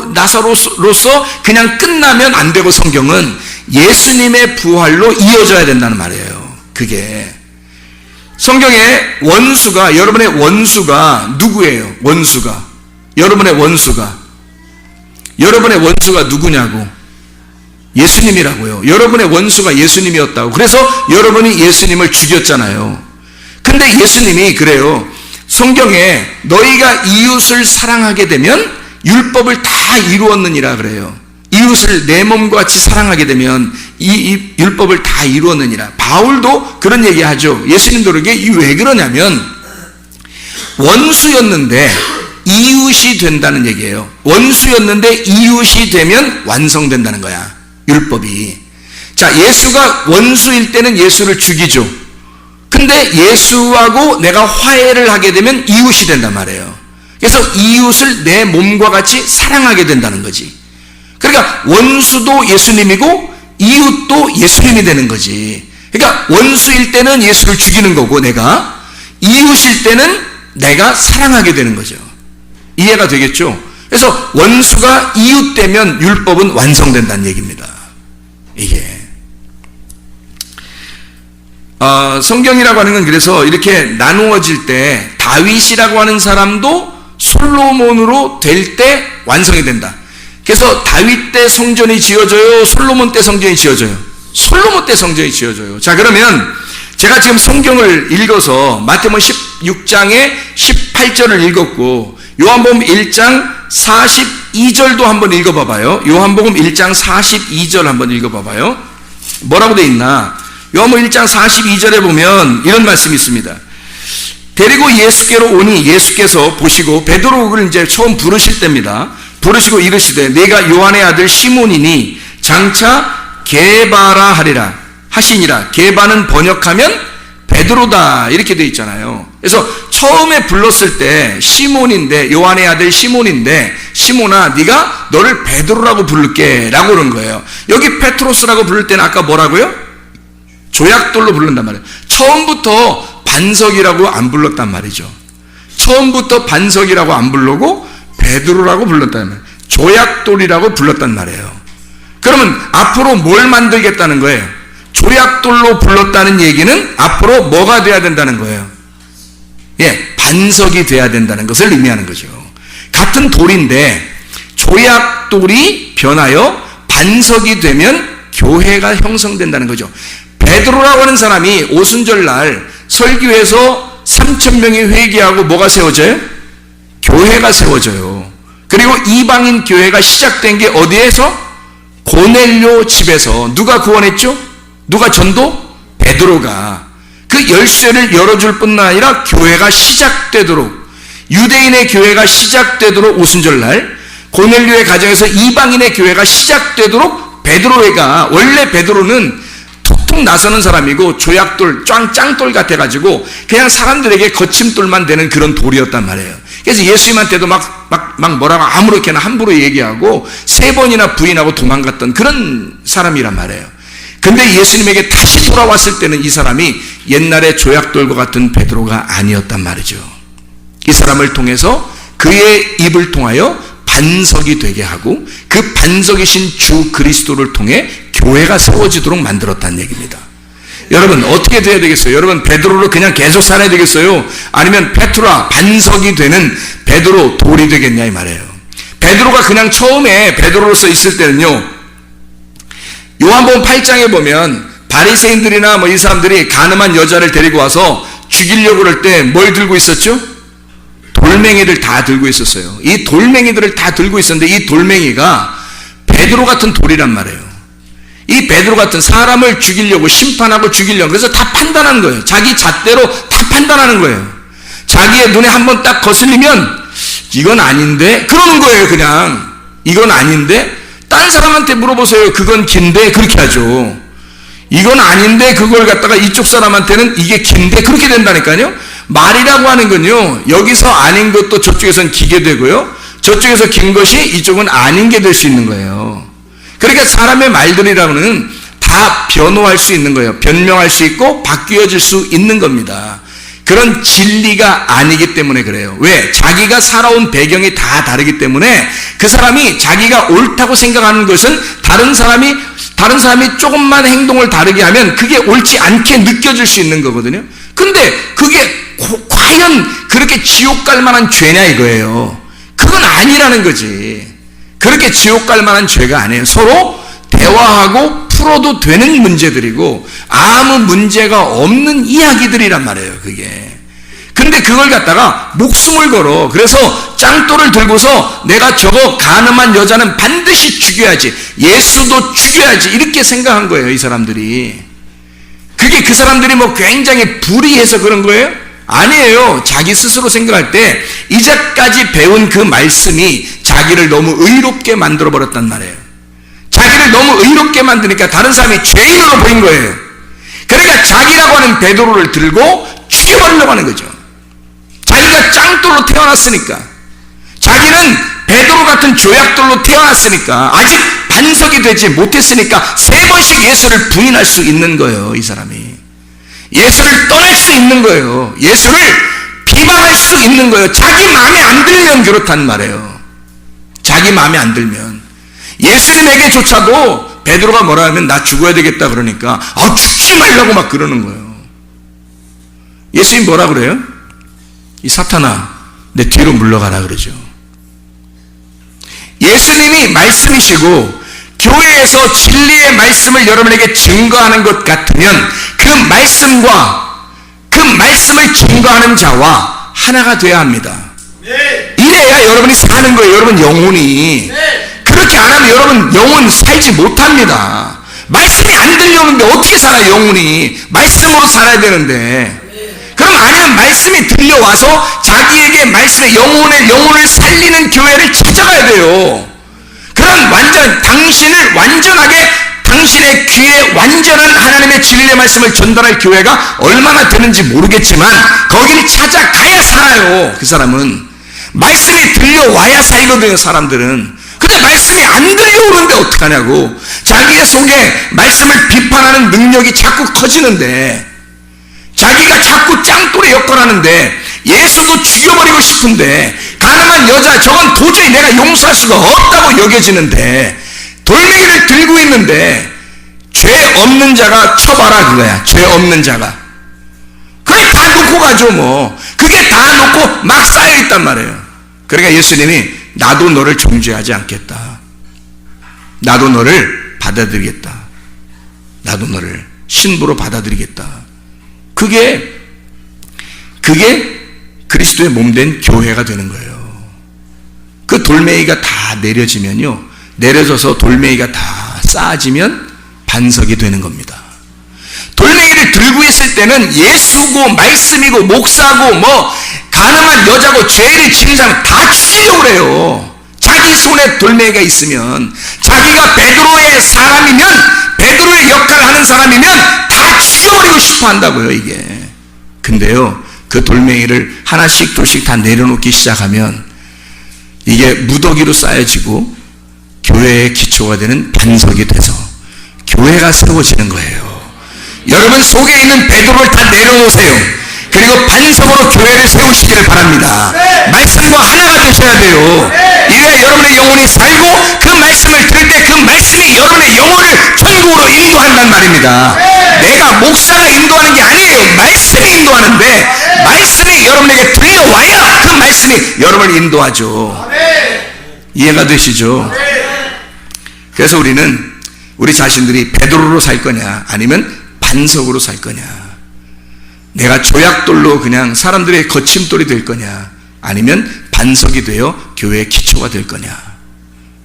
나사로로서 그냥 끝나면 안 되고, 성경은 예수님의 부활로 이어져야 된다는 말이에요. 그게 성경에 여러분의 원수가 누구예요? 여러분의 원수가 누구냐고? 예수님이라고요. 여러분의 원수가 예수님이었다고. 그래서 여러분이 예수님을 죽였잖아요. 근데 예수님이 그래요. 성경에 너희가 이웃을 사랑하게 되면 율법을 다 이루었느니라 그래요. 이웃을 내 몸과 같이 사랑하게 되면 이 율법을 다 이루었느니라. 바울도 그런 얘기 하죠. 예수님도 그러게. 왜 그러냐면 원수였는데 이웃이 된다는 얘기예요. 원수였는데 이웃이 되면 완성된다는 거야, 율법이. 자, 예수가 원수일 때는 예수를 죽이죠. 근데 예수하고 내가 화해를 하게 되면 이웃이 된단 말이에요. 그래서 이웃을 내 몸과 같이 사랑하게 된다는 거지. 그러니까 원수도 예수님이고 이웃도 예수님이 되는 거지. 그러니까 원수일 때는 예수를 죽이는 거고, 내가 이웃일 때는 내가 사랑하게 되는 거죠. 이해가 되겠죠? 그래서 원수가 이웃되면 율법은 완성된다는 얘기입니다. 이게 성경이라고 하는 건 그래서 이렇게 나누어질 때 다윗이라고 하는 사람도 솔로몬으로 될 때 완성이 된다. 그래서 다윗 때 성전이 지어져요? 솔로몬 때 성전이 지어져요? 솔로몬 때 성전이 지어져요. 자, 그러면 제가 지금 성경을 읽어서 마태복음 16장에 18절을 읽었고 요한복음 1장 42절도 한번 읽어봐봐요. 요한복음 1장 42절 한번 읽어봐봐요. 뭐라고 돼 있나? 요한복음 1장 42절에 보면 이런 말씀이 있습니다. 데리고 예수께로 오니 예수께서 보시고, 베드로를 이제 처음 부르실 때입니다. 부르시고 이르시되 내가 요한의 아들 시몬이니 장차 게바라 하리라 하시니라. 게바는 번역하면 베드로다 이렇게 돼 있잖아요. 그래서 처음에 불렀을 때 시몬인데, 요한의 아들 시몬인데, 시몬아 네가 너를 베드로라고 부를게 라고 그런 거예요. 여기 페트로스라고 부를 때는 아까 뭐라고요? 조약돌로 부른단 말이에요. 처음부터 반석이라고 안 불렀단 말이죠. 처음부터 반석이라고 안 부르고 베드로라고 불렀단 말이에요. 조약돌이라고 불렀단 말이에요. 그러면 앞으로 뭘 만들겠다는 거예요? 조약돌로 불렀다는 얘기는 앞으로 뭐가 돼야 된다는 거예요? 예, 반석이 돼야 된다는 것을 의미하는 거죠. 같은 돌인데 조약돌이 변하여 반석이 되면 교회가 형성된다는 거죠. 베드로라고 하는 사람이 오순절날 설교에서 3,000명이 회개하고 뭐가 세워져요? 교회가 세워져요. 그리고 이방인 교회가 시작된 게 어디에서? 고넬료 집에서. 누가 구원했죠? 누가 전도? 베드로가. 그 열쇠를 열어줄 뿐만 아니라 교회가 시작되도록, 유대인의 교회가 시작되도록 오순절날 고넬료의 가정에서 이방인의 교회가 시작되도록 베드로가, 원래 베드로는 툭툭 나서는 사람이고 조약돌, 짱돌 같아가지고 그냥 사람들에게 거침돌만 되는 그런 돌이었단 말이에요. 그래서 예수님한테도 막 뭐라고 아무렇게나 함부로 얘기하고 3번이나 부인하고 도망갔던 그런 사람이란 말이에요. 근데 예수님에게 다시 돌아왔을 때는 이 사람이 옛날에 조약돌과 같은 베드로가 아니었단 말이죠. 이 사람을 통해서 그의 입을 통하여 반석이 되게 하고 그 반석이신 주 그리스도를 통해 교회가 세워지도록 만들었다는 얘기입니다. 여러분 어떻게 돼야 되겠어요? 여러분 베드로로 그냥 계속 살아야 되겠어요? 아니면 페트라 반석이 되는 베드로 돌이 되겠냐 이 말이에요. 베드로가 그냥 처음에 베드로로서 있을 때는요, 요한복음 8장에 보면 바리새인들이나 뭐 이 사람들이 가늠한 여자를 데리고 와서 죽이려고 그럴 때 뭘 들고 있었죠? 돌멩이를 다 들고 있었어요. 이 돌멩이들을 다 들고 있었는데 이 돌멩이가 베드로 같은 돌이란 말이에요. 이 베드로 같은 사람을 죽이려고, 심판하고 죽이려고, 그래서 다 판단하는 거예요. 자기 잣대로 다 판단하는 거예요. 자기의 눈에 한번 딱 거슬리면 이건 아닌데 그러는 거예요. 그냥 이건 아닌데, 딴 사람한테 물어보세요. 그건 긴데 그렇게 하죠. 이건 아닌데 그걸 갖다가 이쪽 사람한테는 이게 긴데 그렇게 된다니까요. 말이라고 하는 건요, 여기서 아닌 것도 저쪽에서는 기게 되고요, 저쪽에서 긴 것이 이쪽은 아닌 게 될 수 있는 거예요. 그러니까 사람의 말들이라고는 다 변호할 수 있는 거예요. 변명할 수 있고 바뀌어질 수 있는 겁니다. 그런 진리가 아니기 때문에 그래요. 왜? 자기가 살아온 배경이 다 다르기 때문에 그 사람이 자기가 옳다고 생각하는 것은 다른 사람이 조금만 행동을 다르게 하면 그게 옳지 않게 느껴질 수 있는 거거든요. 근데 그게 과연 그렇게 지옥 갈 만한 죄냐 이거예요. 그건 아니라는 거지. 그렇게 지옥 갈 만한 죄가 아니에요. 서로 대화하고 풀어도 되는 문제들이고 아무 문제가 없는 이야기들이란 말이에요. 그게. 근데 그걸 갖다가 목숨을 걸어. 그래서 짱돌을 들고서 내가 저거 가늠한 여자는 반드시 죽여야지, 예수도 죽여야지, 이렇게 생각한 거예요. 이 사람들이. 그게 그 사람들이 뭐 굉장히 불의해서 그런 거예요? 아니에요. 자기 스스로 생각할 때 이제까지 배운 그 말씀이 자기를 너무 의롭게 만들어 버렸단 말이에요. 자기를 너무 의롭게 만드니까 다른 사람이 죄인으로 보인 거예요. 그러니까 자기라고 하는 베드로를 들고 죽여버리려고 하는 거죠. 자기가 짱돌로 태어났으니까, 자기는 베드로 같은 조약돌로 태어났으니까, 아직 반석이 되지 못했으니까 3번씩 예수를 부인할 수 있는 거예요. 이 사람이 예수를 떠날 수 있는 거예요. 예수를 비방할 수 있는 거예요. 자기 마음에 안 들면 그렇단 말이에요. 자기 마음에 안 들면. 예수님에게조차도 베드로가 뭐라 하면 나 죽어야 되겠다 그러니까 죽지 말라고 막 그러는 거예요. 예수님 뭐라 그래요? 이 사탄아 내 뒤로 물러가라 그러죠. 예수님이 말씀이시고 교회에서 진리의 말씀을 여러분에게 증거하는 것 같으면 그 말씀과 그 말씀을 증거하는 자와 하나가 돼야 합니다. 이래야 여러분이 사는 거예요. 여러분 영혼이. 그렇게 안 하면 여러분 영혼 살지 못합니다. 말씀이 안 들려오는데 어떻게 살아요? 영혼이 말씀으로 살아야 되는데. 그럼 아니면 말씀이 들려와서 자기에게 말씀의 영혼을 살리는 교회를 찾아가야 돼요. 그럼 당신을 완전하게, 당신의 귀에 완전한 하나님의 진리의 말씀을 전달할 교회가 얼마나 되는지 모르겠지만 거기를 찾아가야 살아요. 그 사람은 말씀이 들려와야 살거든요. 사람들은. 근데 말씀이 안 들려오는데 어떡하냐고. 자기의 속에 말씀을 비판하는 능력이 자꾸 커지는데, 자기가 자꾸 짱돌의 역할을 하는데, 예수도 죽여버리고 싶은데, 가늠한 여자 저건 도저히 내가 용서할 수가 없다고 여겨지는데, 돌멩이를 들고 있는데 죄 없는 자가 쳐봐라 그거야. 죄 없는 자가. 그래 다 놓고 가죠 뭐. 그게 다 놓고 막 쌓여있단 말이에요. 그러니까 예수님이 나도 너를 정죄하지 않겠다. 나도 너를 받아들이겠다. 나도 너를 신부로 받아들이겠다. 그게 그리스도의 몸된 교회가 되는 거예요. 그 돌멩이가 다 내려지면요, 내려져서 돌멩이가 다 쌓아지면 반석이 되는 겁니다. 돌멩이를 들고 있을 때는 예수고 말씀이고 목사고 뭐 가늠한 여자고 죄를 지는 사람 다 죽이려고 그래요. 자기 손에 돌멩이가 있으면, 자기가 베드로의 사람이면, 베드로의 역할을 하는 사람이면 다 죽여버리고 싶어 한다고요 이게. 근데요 그 돌멩이를 하나씩 둘씩 다 내려놓기 시작하면 이게 무더기로 쌓여지고 교회의 기초가 되는 반석이 돼서 교회가 세워지는 거예요. 여러분 속에 있는 베드로를 다 내려놓으세요. 그리고 반석으로 교회를 세우시기를 바랍니다. 말씀과 하나가 되셔야 돼요. 이래야 여러분의 영혼이 살고 그 말씀을 들을 때 그 말씀이 여러분의 영혼을 천국으로 인도한단 말입니다. 내가 목사가 인도하는 게 아니에요. 말씀이 인도하는데 말씀이 여러분에게 들려와야 그 말씀이 여러분을 인도하죠. 이해가 되시죠? 그래서 우리는 우리 자신들이 베드로로 살 거냐 아니면 반석으로 살 거냐, 내가 조약돌로 그냥 사람들의 거침돌이 될 거냐 아니면 반석이 되어 교회의 기초가 될 거냐.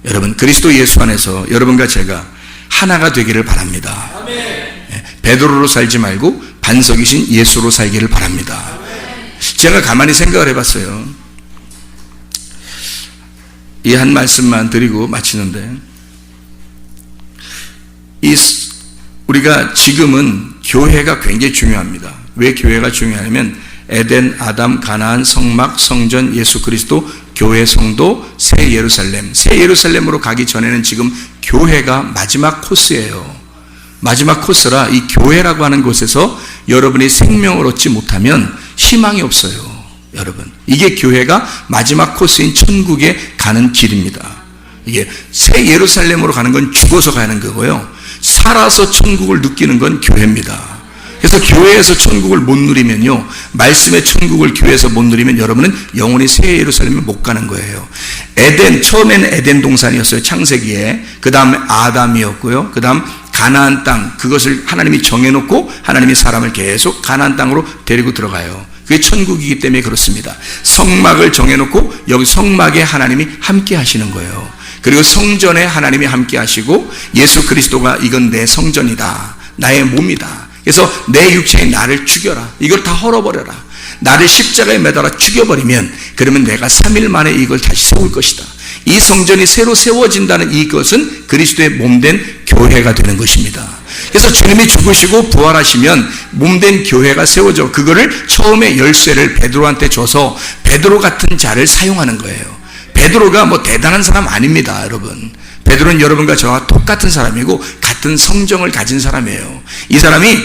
여러분, 그리스도 예수 안에서 여러분과 제가 하나가 되기를 바랍니다. 베드로로 살지 말고 반석이신 예수로 살기를 바랍니다. 제가 가만히 생각을 해봤어요. 이 한 말씀만 드리고 마치는데, 우리가 지금은 교회가 굉장히 중요합니다. 왜 교회가 중요하냐면 에덴, 아담, 가나안, 성막, 성전, 예수 그리스도, 교회, 성도, 새 예루살렘. 새 예루살렘으로 가기 전에는 지금 교회가 마지막 코스예요. 마지막 코스라 이 교회라고 하는 곳에서 여러분이 생명을 얻지 못하면 희망이 없어요. 여러분, 이게 교회가 마지막 코스인 천국에 가는 길입니다. 이게 새 예루살렘으로 가는 건 죽어서 가는 거고요, 살아서 천국을 느끼는 건 교회입니다. 그래서 교회에서 천국을 못 누리면요, 말씀의 천국을 교회에서 못 누리면 여러분은 영원히 새 예루살렘에 못 가는 거예요. 에덴, 처음에는 에덴 동산이었어요. 창세기에. 그 다음에 아담이었고요. 그 다음 가나안 땅, 그것을 하나님이 정해놓고 하나님이 사람을 계속 가나안 땅으로 데리고 들어가요. 그게 천국이기 때문에 그렇습니다. 성막을 정해놓고 여기 성막에 하나님이 함께 하시는 거예요. 그리고 성전에 하나님이 함께 하시고 예수 그리스도가 이건 내 성전이다, 나의 몸이다, 그래서 내 육체에 나를 죽여라, 이걸 다 헐어버려라, 나를 십자가에 매달아 죽여버리면 그러면 내가 3일 만에 이걸 다시 세울 것이다. 이 성전이 새로 세워진다는 이것은 그리스도의 몸된 교회가 되는 것입니다. 그래서 주님이 죽으시고 부활하시면 몸된 교회가 세워져, 그거를 처음에 열쇠를 베드로한테 줘서 베드로 같은 자를 사용하는 거예요. 베드로가 뭐 대단한 사람 아닙니다, 여러분. 베드로는 여러분과 저와 똑같은 사람이고 같은 성정을 가진 사람이에요. 이 사람이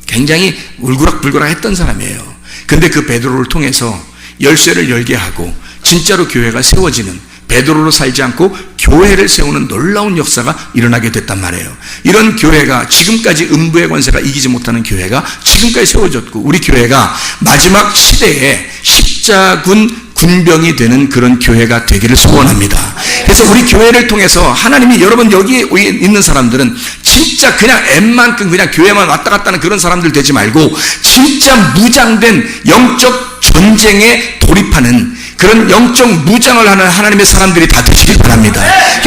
굉장히 울그락불그락 했던 사람이에요. 근데 그 베드로를 통해서 열쇠를 열게 하고 진짜로 교회가 세워지는, 베드로로 살지 않고 교회를 세우는 놀라운 역사가 일어나게 됐단 말이에요. 이런 교회가 지금까지 음부의 권세가 이기지 못하는 교회가 지금까지 세워졌고, 우리 교회가 마지막 시대에 십자군 군병이 되는 그런 교회가 되기를 소원합니다. 그래서 우리 교회를 통해서 하나님이, 여러분 여기 있는 사람들은 진짜 그냥 웬만큼 그냥 교회만 왔다 갔다 하는 그런 사람들 되지 말고 진짜 무장된 영적 전쟁에 돌입하는 그런 영적 무장을 하는 하나님의 사람들이 다 되시길 바랍니다.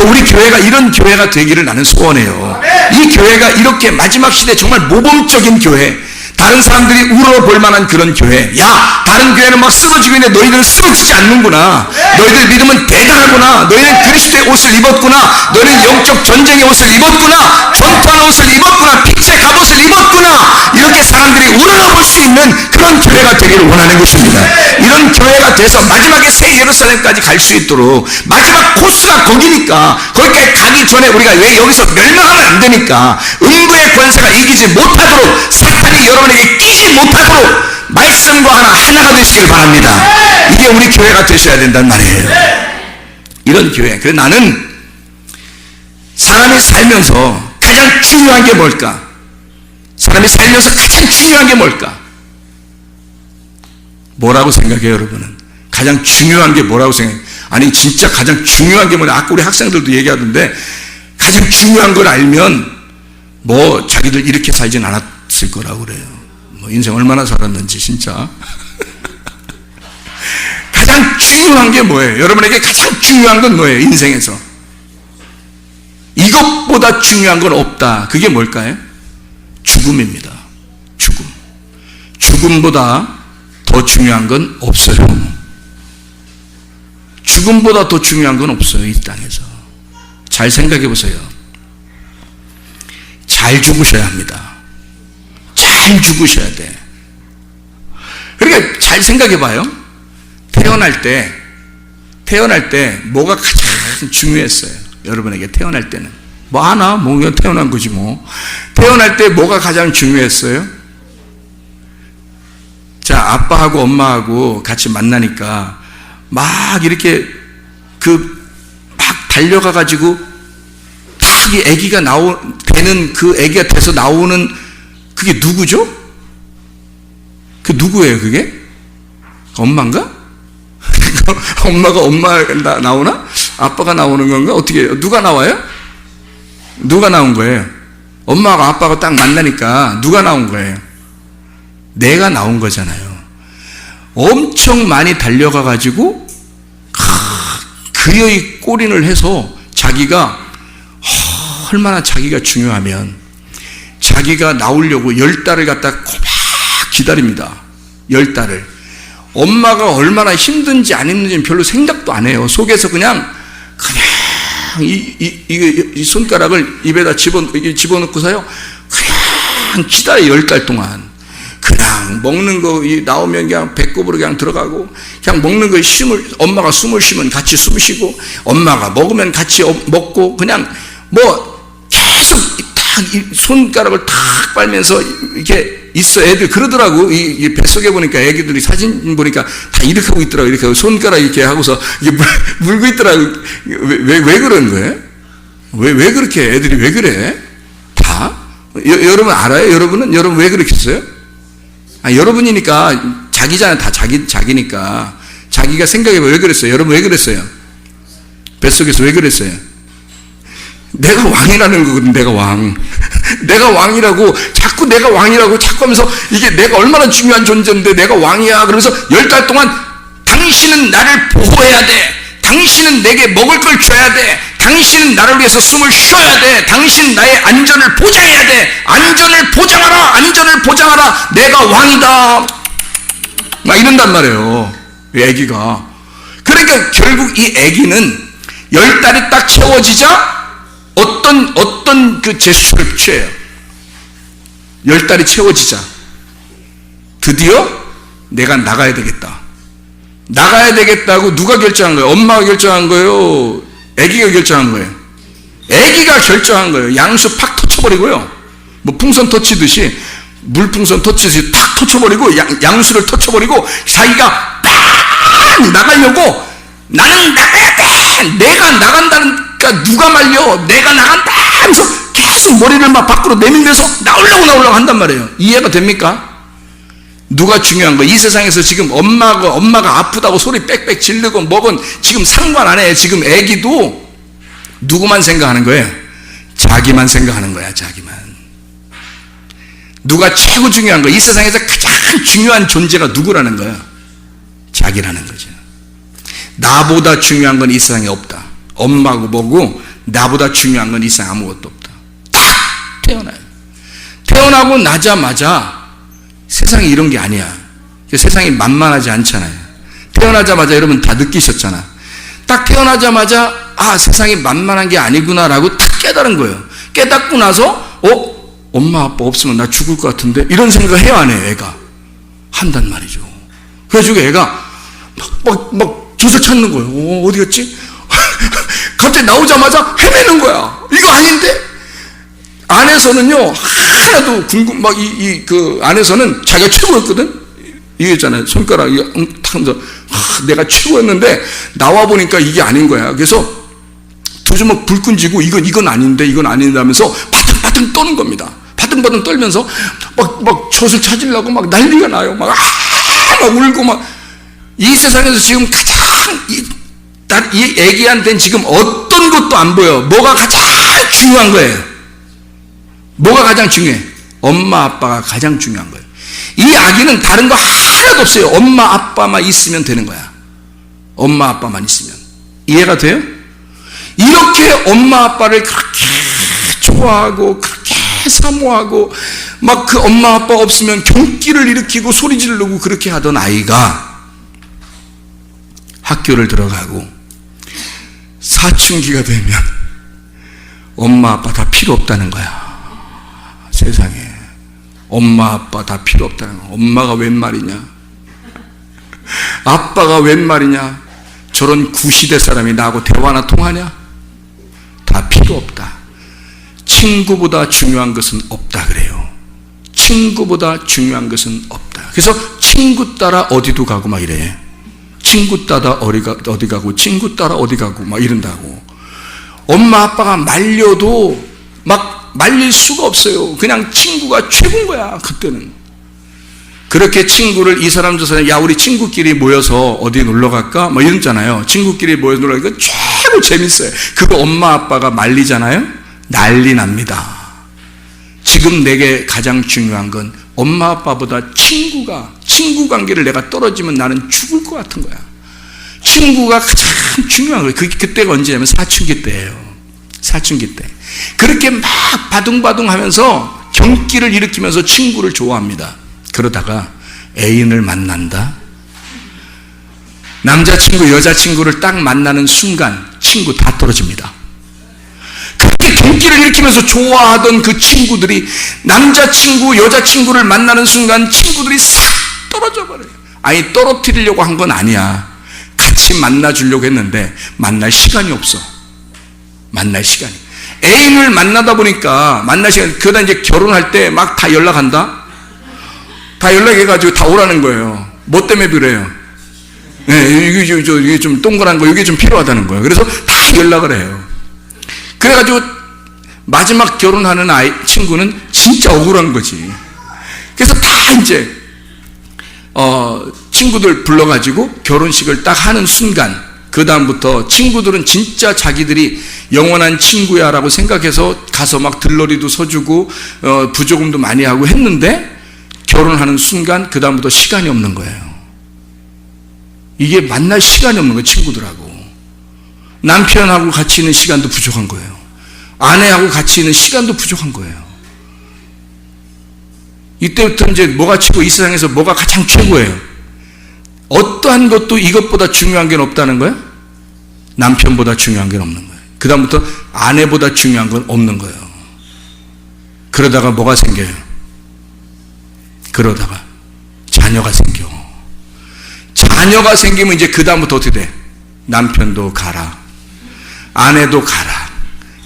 우리 교회가 이런 교회가 되기를 나는 소원해요. 이 교회가 이렇게 마지막 시대 정말 모범적인 교회, 다른 사람들이 울어볼 만한 그런 교회. 야, 다른 교회는 막 쓰러지고 있는데 너희들은 쓰러지지 않는구나, 너희들 믿음은 대단하구나, 너희는 그리스도의 옷을 입었구나, 너희는 영적 전쟁의 옷을 입었구나, 전투하는 옷을 입었구나, 빛의 갑옷을 입었구나, 이렇게 사람들이 우러러볼 수 있는 그런 교회가 되기를 원하는 것입니다. 이런 교회가 돼서 마지막에 새 예루살렘까지 갈 수 있도록, 마지막 코스가 거기니까 거기까지 가기 전에 우리가 왜 여기서 멸망하면 안 되니까 음부의 권세가 이기지 못하도록, 사탄이 여러분에게 끼지 못하도록 말씀과 하나가 되시길 바랍니다. 이게 우리 교회가 되셔야 된단 말이에요. 이런 교회. 그래서 나는 사람이 살면서 가장 중요한 게 뭘까? 사람이 살면서 가장 중요한 게 뭘까? 뭐라고 생각해요, 여러분은? 가장 중요한 게 뭐라고 생각해요? 아니, 진짜 가장 중요한 게 뭐냐? 아까 우리 학생들도 얘기하던데, 가장 중요한 걸 알면 뭐 자기들 이렇게 살진 않았을 거라고 그래요. 뭐 인생 얼마나 살았는지 진짜. 가장 중요한 게 뭐예요? 여러분에게 가장 중요한 건 뭐예요? 인생에서 이것보다 중요한 건 없다. 그게 뭘까요? 죽음입니다. 죽음. 죽음보다 더 중요한 건 없어요. 죽음보다 더 중요한 건 없어요, 이 땅에서. 잘 생각해 보세요. 잘 죽으셔야 합니다. 잘 죽으셔야 돼. 그러니까 잘 생각해 봐요. 태어날 때 뭐가 가장 중요했어요? 여러분에게 태어날 때는 뭐 하나? 뭐 그냥 태어난 거지 뭐. 태어날 때 뭐가 가장 중요했어요? 자, 아빠하고 엄마하고 같이 만나니까 막 이렇게 막 달려가가지고 딱 이 아기가 되는 그 아기가 돼서 나오는 그게 누구죠? 그 누구예요, 그게? 엄마인가? 엄마가 나오나? 아빠가 나오는 건가? 어떻게 해요? 누가 나와요? 누가 나온 거예요? 엄마가 아빠가 딱 만나니까 누가 나온 거예요? 내가 나온 거잖아요. 엄청 많이 달려가가지고 그의 꼬린을 해서 자기가 얼마나 자기가 중요하면 자기가 나오려고 10달을 갖다 고막 기다립니다. 10달을. 엄마가 얼마나 힘든지 안 힘든지 별로 생각도 안 해요. 속에서 그냥 이 손가락을 입에다 집어넣고서요. 그냥 기다려 10달 동안. 그냥 먹는 거 나오면 그냥 배꼽으로 그냥 들어가고 그냥 먹는 거에 엄마가 숨을 쉬면 같이 숨 쉬고 엄마가 먹으면 같이 먹고 그냥 뭐 계속 탁 손가락을 탁 빨면서 이렇게 있어. 애들 그러더라고. 이 뱃속에 보니까 애기들이 사진 보니까 다 이렇게 하고 있더라고. 이렇게 하고 손가락 이렇게 하고서 이게 물고 있더라고. 왜 그런 거예요? 왜 그렇게 애들이 왜 그래? 다? 여러분 알아요? 여러분 왜 그렇게 했어요? 여러분이니까 자기잖아요. 다 자기니까. 자기가 생각해봐. 왜 그랬어요? 여러분 왜 그랬어요? 뱃속에서 왜 그랬어요? 내가 왕이라는 거거든. 내가 왕. 내가 왕이라고 자꾸 내가 왕이라고 자꾸 하면서 이게 내가 얼마나 중요한 존재인데 내가 왕이야. 그러면서 10달 동안 당신은 나를 보호해야 돼. 당신은 내게 먹을 걸 줘야 돼. 당신은 나를 위해서 숨을 쉬어야 돼. 당신 나의 안전을 보장해야 돼. 안전을 보장하라. 안전을 보장하라. 내가 왕이다. 막 이런단 말이에요. 이 애기가. 그러니까 결국 이 애기는 10달이 딱 채워지자 어떤 그 제스처를 취해요. 10달이 채워지자 드디어 내가 나가야 되겠다. 나가야 되겠다고 누가 결정한 거예요? 엄마가 결정한 거예요? 아기가 결정한 거예요? 아기가 결정한 거예요. 양수 팍 터쳐버리고요. 뭐 풍선 터치듯이 물풍선 터치듯이 탁 터쳐버리고 양수를 터쳐버리고 자기가 빡 나가려고 나는 나가야 돼. 내가 나간다니까 누가 말려. 내가 나간다 하면서 계속 머리를 막 밖으로 내밀면서 나오려고 한단 말이에요. 이해가 됩니까? 누가 중요한 거예요? 이 세상에서 지금 엄마가 아프다고 소리 빽빽 지르고 먹은 지금 상관 안 해. 지금 애기도 누구만 생각하는 거예요? 자기만 생각하는 거야. 자기만. 누가 최고 중요한 거야? 이 세상에서 가장 중요한 존재가 누구라는 거야? 자기라는 거죠. 나보다 중요한 건 이 세상에 없다. 엄마고 뭐고 나보다 중요한 건 이 세상에 아무것도 없다. 딱 태어나요. 태어나고 나자마자 세상이 이런 게 아니야. 세상이 만만하지 않잖아요. 태어나자마자 여러분 다 느끼셨잖아. 딱 태어나자마자 세상이 만만한 게 아니구나라고 딱 깨달은 거예요. 깨닫고 나서 엄마 아빠 없으면 나 죽을 것 같은데 이런 생각을 해요 안 해요? 애가 한단 말이죠. 그래가지고 애가 막 젖을 찾는 거예요. 어디 갔지? 갑자기 나오자마자 헤매는 거야. 이거 아닌데? 안에서는요 하나도 그 안에서는 자기가 최고였거든. 이게 있잖아요. 손가락 탁 하면서 내가 최고였는데 나와 보니까 이게 아닌 거야. 그래서 두 주먹 불끈 쥐고 이건 아닌데 하면서 바등바등 떠는 겁니다. 바등바등 떨면서 막 젖을 찾으려고 막 난리가 나요. 막 울고 이 세상에서 지금 가장 이 애기한테는 지금 어떤 것도 안 보여. 뭐가 가장 중요한 거예요? 뭐가 가장 중요해? 엄마 아빠가 가장 중요한 거예요. 이 아기는 다른 거 하나도 없어요. 엄마 아빠만 있으면 되는 거야. 엄마 아빠만 있으면. 이해가 돼요? 이렇게 엄마 아빠를 그렇게 좋아하고 그렇게 사모하고 막 그 엄마 아빠 없으면 경기를 일으키고 소리 지르고 그렇게 하던 아이가 학교를 들어가고 사춘기가 되면 엄마 아빠 다 필요 없다는 거야. 세상에 엄마 아빠 다 필요 없다는 거야. 엄마가 웬 말이냐, 아빠가 웬 말이냐, 저런 구시대 사람이 나하고 대화나 통하냐, 다 필요 없다. 친구보다 중요한 것은 없다 그래요. 친구보다 중요한 것은 없다. 그래서 친구 따라 어디도 가고 막 이래. 친구 따라 어디 가고 친구 따라 어디 가고 막 이런다고. 엄마 아빠가 말려도 막 말릴 수가 없어요. 그냥 친구가 최고인 거야, 그때는. 그렇게 친구를 이 사람 저 사람, 야, 우리 친구끼리 모여서 어디 놀러 갈까? 뭐 이러잖아요. 친구끼리 모여서 놀러 가니까 최고 재밌어요. 그거 엄마 아빠가 말리잖아요. 난리 납니다. 지금 내게 가장 중요한 건 엄마 아빠보다 친구 관계를 내가 떨어지면 나는 죽을 것 같은 거야. 친구가 가장 중요한 거예요. 그때가 언제냐면 사춘기 때예요. 사춘기 때. 그렇게 막 바둥바둥 하면서 경기를 일으키면서 친구를 좋아합니다. 그러다가 애인을 만난다. 남자친구, 여자친구를 딱 만나는 순간 친구 다 떨어집니다. 그렇게 경기를 일으키면서 좋아하던 그 친구들이 남자친구, 여자친구를 만나는 순간 친구들이 싹 떨어져 버려요. 아니, 떨어뜨리려고 한 건 아니야. 같이 만나주려고 했는데 만날 시간이 없어. 만날 시간이. 애인을 만나다 보니까 만날 시간, 그러다 이제 결혼할 때 막 다 연락한다? 다 연락해가지고 다 오라는 거예요. 뭐 때문에 그래요? 네, 이게 좀 동그란 거, 이게 좀 필요하다는 거예요. 그래서 다 연락을 해요. 그래가지고 마지막 결혼하는 친구는 진짜 억울한 거지. 그래서 다 이제, 친구들 불러가지고 결혼식을 딱 하는 순간, 그 다음부터 친구들은 진짜 자기들이 영원한 친구야 라고 생각해서 가서 막 들러리도 서주고, 부조금도 많이 하고 했는데, 결혼하는 순간 그 다음부터 시간이 없는 거예요. 이게 만날 시간이 없는 거예요. 친구들하고. 남편하고 같이 있는 시간도 부족한 거예요. 아내하고 같이 있는 시간도 부족한 거예요. 이때부터 이제 뭐가 최고, 이 세상에서 뭐가 가장 최고예요? 어떠한 것도 이것보다 중요한 게 없다는 거예요? 남편보다 중요한 게 없는 거예요. 그 다음부터 아내보다 중요한 건 없는 거예요. 그러다가 뭐가 생겨요? 그러다가 자녀가 생겨. 자녀가 생기면 이제 그 다음부터 어떻게 돼? 남편도 가라, 아내도 가라.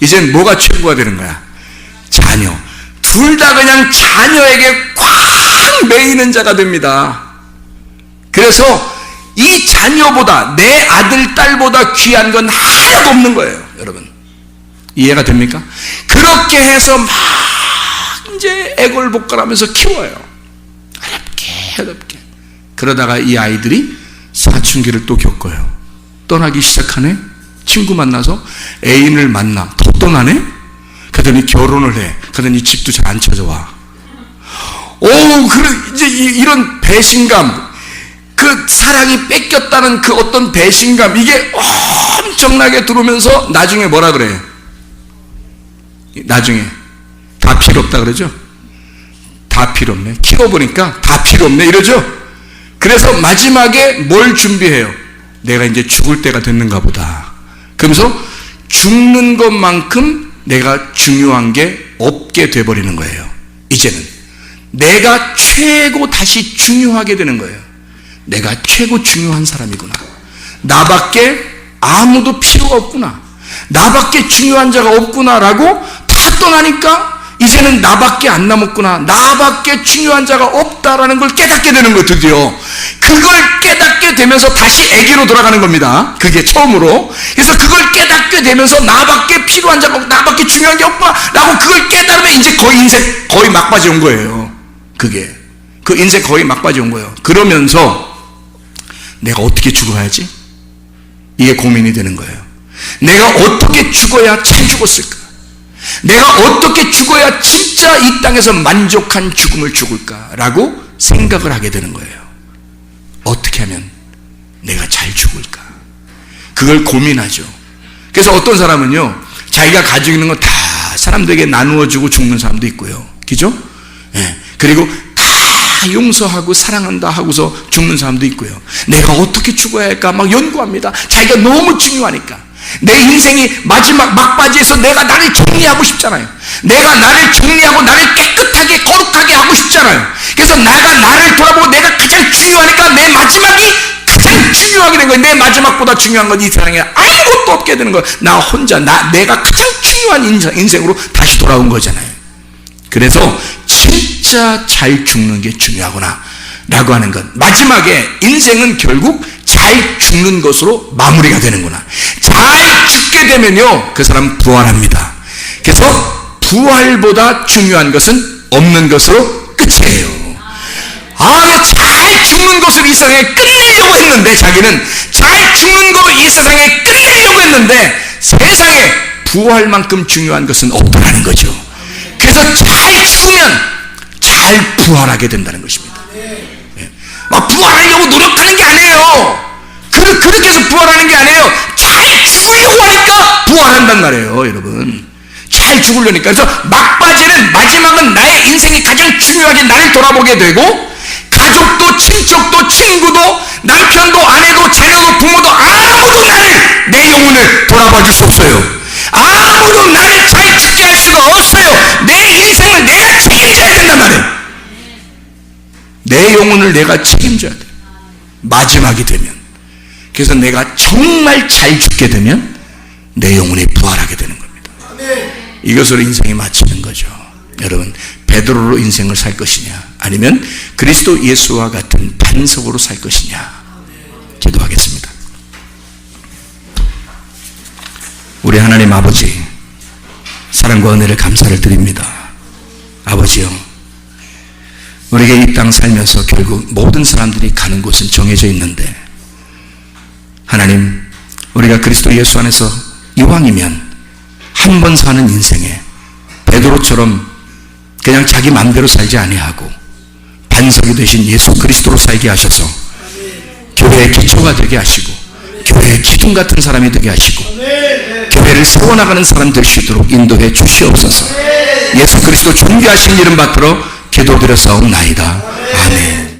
이젠 뭐가 최고가 되는 거야? 자녀. 둘 다 그냥 자녀에게 꽉 매이는 자가 됩니다. 그래서 이 자녀보다, 내 아들, 딸보다 귀한 건 하나도 없는 거예요. 여러분, 이해가 됩니까? 그렇게 해서 막 이제 애걸복걸하면서 키워요. 어렵게. 그러다가 이 아이들이 사춘기를 또 겪어요. 떠나기 시작하네. 친구 만나서 애인을 만나. 더 떠나네. 그러더니 결혼을 해. 그러더니 집도 잘 안 찾아와. 이제 이런 배신감, 그 사랑이 뺏겼다는 그 어떤 배신감, 이게 엄청나게 들어오면서 나중에 뭐라 그래요? 나중에 다 필요 없다 그러죠? 다 필요 없네. 키워보니까 다 필요 없네. 이러죠? 그래서 마지막에 뭘 준비해요? 내가 이제 죽을 때가 됐는가 보다. 그러면서 죽는 것만큼 내가 중요한 게 없게 돼버리는 거예요. 이제는 내가 최고 다시 중요하게 되는 거예요. 내가 최고 중요한 사람이구나. 나밖에 아무도 필요가 없구나. 나밖에 중요한 자가 없구나라고 다 떠나니까 이제는 나밖에 안 남았구나. 나밖에 중요한 자가 없다라는 걸 깨닫게 되는 거예요. 드디어 그걸 깨닫게 되면서 다시 애기로 돌아가는 겁니다. 그게 처음으로. 그래서 그걸 깨닫게 되면서 나밖에 필요한 자가 없고 나밖에 중요한 게 없구나 라고 그걸 깨달으면 이제 거의 인생 거의 막바지 온 거예요. 그게 그 인생 거의 막바지 온 거예요. 그러면서 내가 어떻게 죽어야지? 이게 고민이 되는 거예요. 내가 어떻게 죽어야 잘 죽었을까? 내가 어떻게 죽어야 진짜 이 땅에서 만족한 죽음을 죽을까라고 생각을 하게 되는 거예요. 어떻게 하면 내가 잘 죽을까? 그걸 고민하죠. 그래서 어떤 사람은요, 자기가 가지고 있는 거 다 사람들에게 나누어 주고 죽는 사람도 있고요. 그죠? 예. 그리고 다 용서하고 사랑한다 하고서 죽는 사람도 있고요. 내가 어떻게 죽어야 할까 막 연구합니다. 자기가 너무 중요하니까. 내 인생이 마지막 막바지에서 내가 나를 정리하고 싶잖아요. 내가 나를 정리하고 나를 깨끗하게 거룩하게 하고 싶잖아요. 그래서 나를 돌아보고 내가 가장 중요하니까 내 마지막이 가장 중요하게 된 거예요. 내 마지막보다 중요한 건 이 세상에 아무것도 없게 되는 거예요. 나 혼자 내가 가장 중요한 인생으로 다시 돌아온 거잖아요. 그래서 진짜 잘 죽는 게 중요하구나 라고 하는 건, 마지막에 인생은 결국 잘 죽는 것으로 마무리가 되는구나. 잘 죽게 되면요, 그 사람 부활합니다. 그래서 부활보다 중요한 것은 없는 것으로 끝이에요. 잘 죽는 것으로 이 세상에 끝내려고 했는데, 자기는 잘 죽는 것으로 이 세상에 끝내려고 했는데, 세상에 부활만큼 중요한 것은 없다는 거죠. 그래서 잘 죽으면 잘 부활하게 된다는 것입니다. 막 부활하려고 노력하는 게 아니에요. 그렇게 해서 부활하는 게 아니에요. 잘 죽으려고 하니까 부활한단 말이에요, 여러분. 잘 죽으려니까. 그래서 막바지는, 마지막은 나의 인생이 가장 중요하게 나를 돌아보게 되고, 가족도 친척도 친구도 남편도 아내도 자녀도 부모도 아무도 나를, 내 영혼을 돌아봐 줄 수 없어요. 아무도 나를 잘 지게 할 수가 없어요. 내 인생을 내가 책임져야 된단 말이에요. 내 영혼을 내가 책임져야 돼, 마지막이 되면. 그래서 내가 정말 잘 죽게 되면 내 영혼이 부활하게 되는 겁니다. 이것으로 인생이 마치는 거죠. 여러분, 베드로로 인생을 살 것이냐, 아니면 그리스도 예수와 같은 반석으로 살 것이냐. 기도하겠습니다. 우리 하나님 아버지, 사랑과 은혜를 감사를 드립니다. 아버지요, 우리에게 이 땅 살면서 결국 모든 사람들이 가는 곳은 정해져 있는데, 하나님, 우리가 그리스도 예수 안에서 이왕이면 한 번 사는 인생에 베드로처럼 그냥 자기 마음대로 살지 아니하고 반석이 되신 예수 그리스도로 살게 하셔서 교회의 기초가 되게 하시고, 교회의 기둥 같은 사람이 되게 하시고, 교회를 세워나가는 사람 될 수 있도록 인도해 주시옵소서. 예수 그리스도 존귀하신 이름 받들어 기도드려 싸움나이다. 아멘.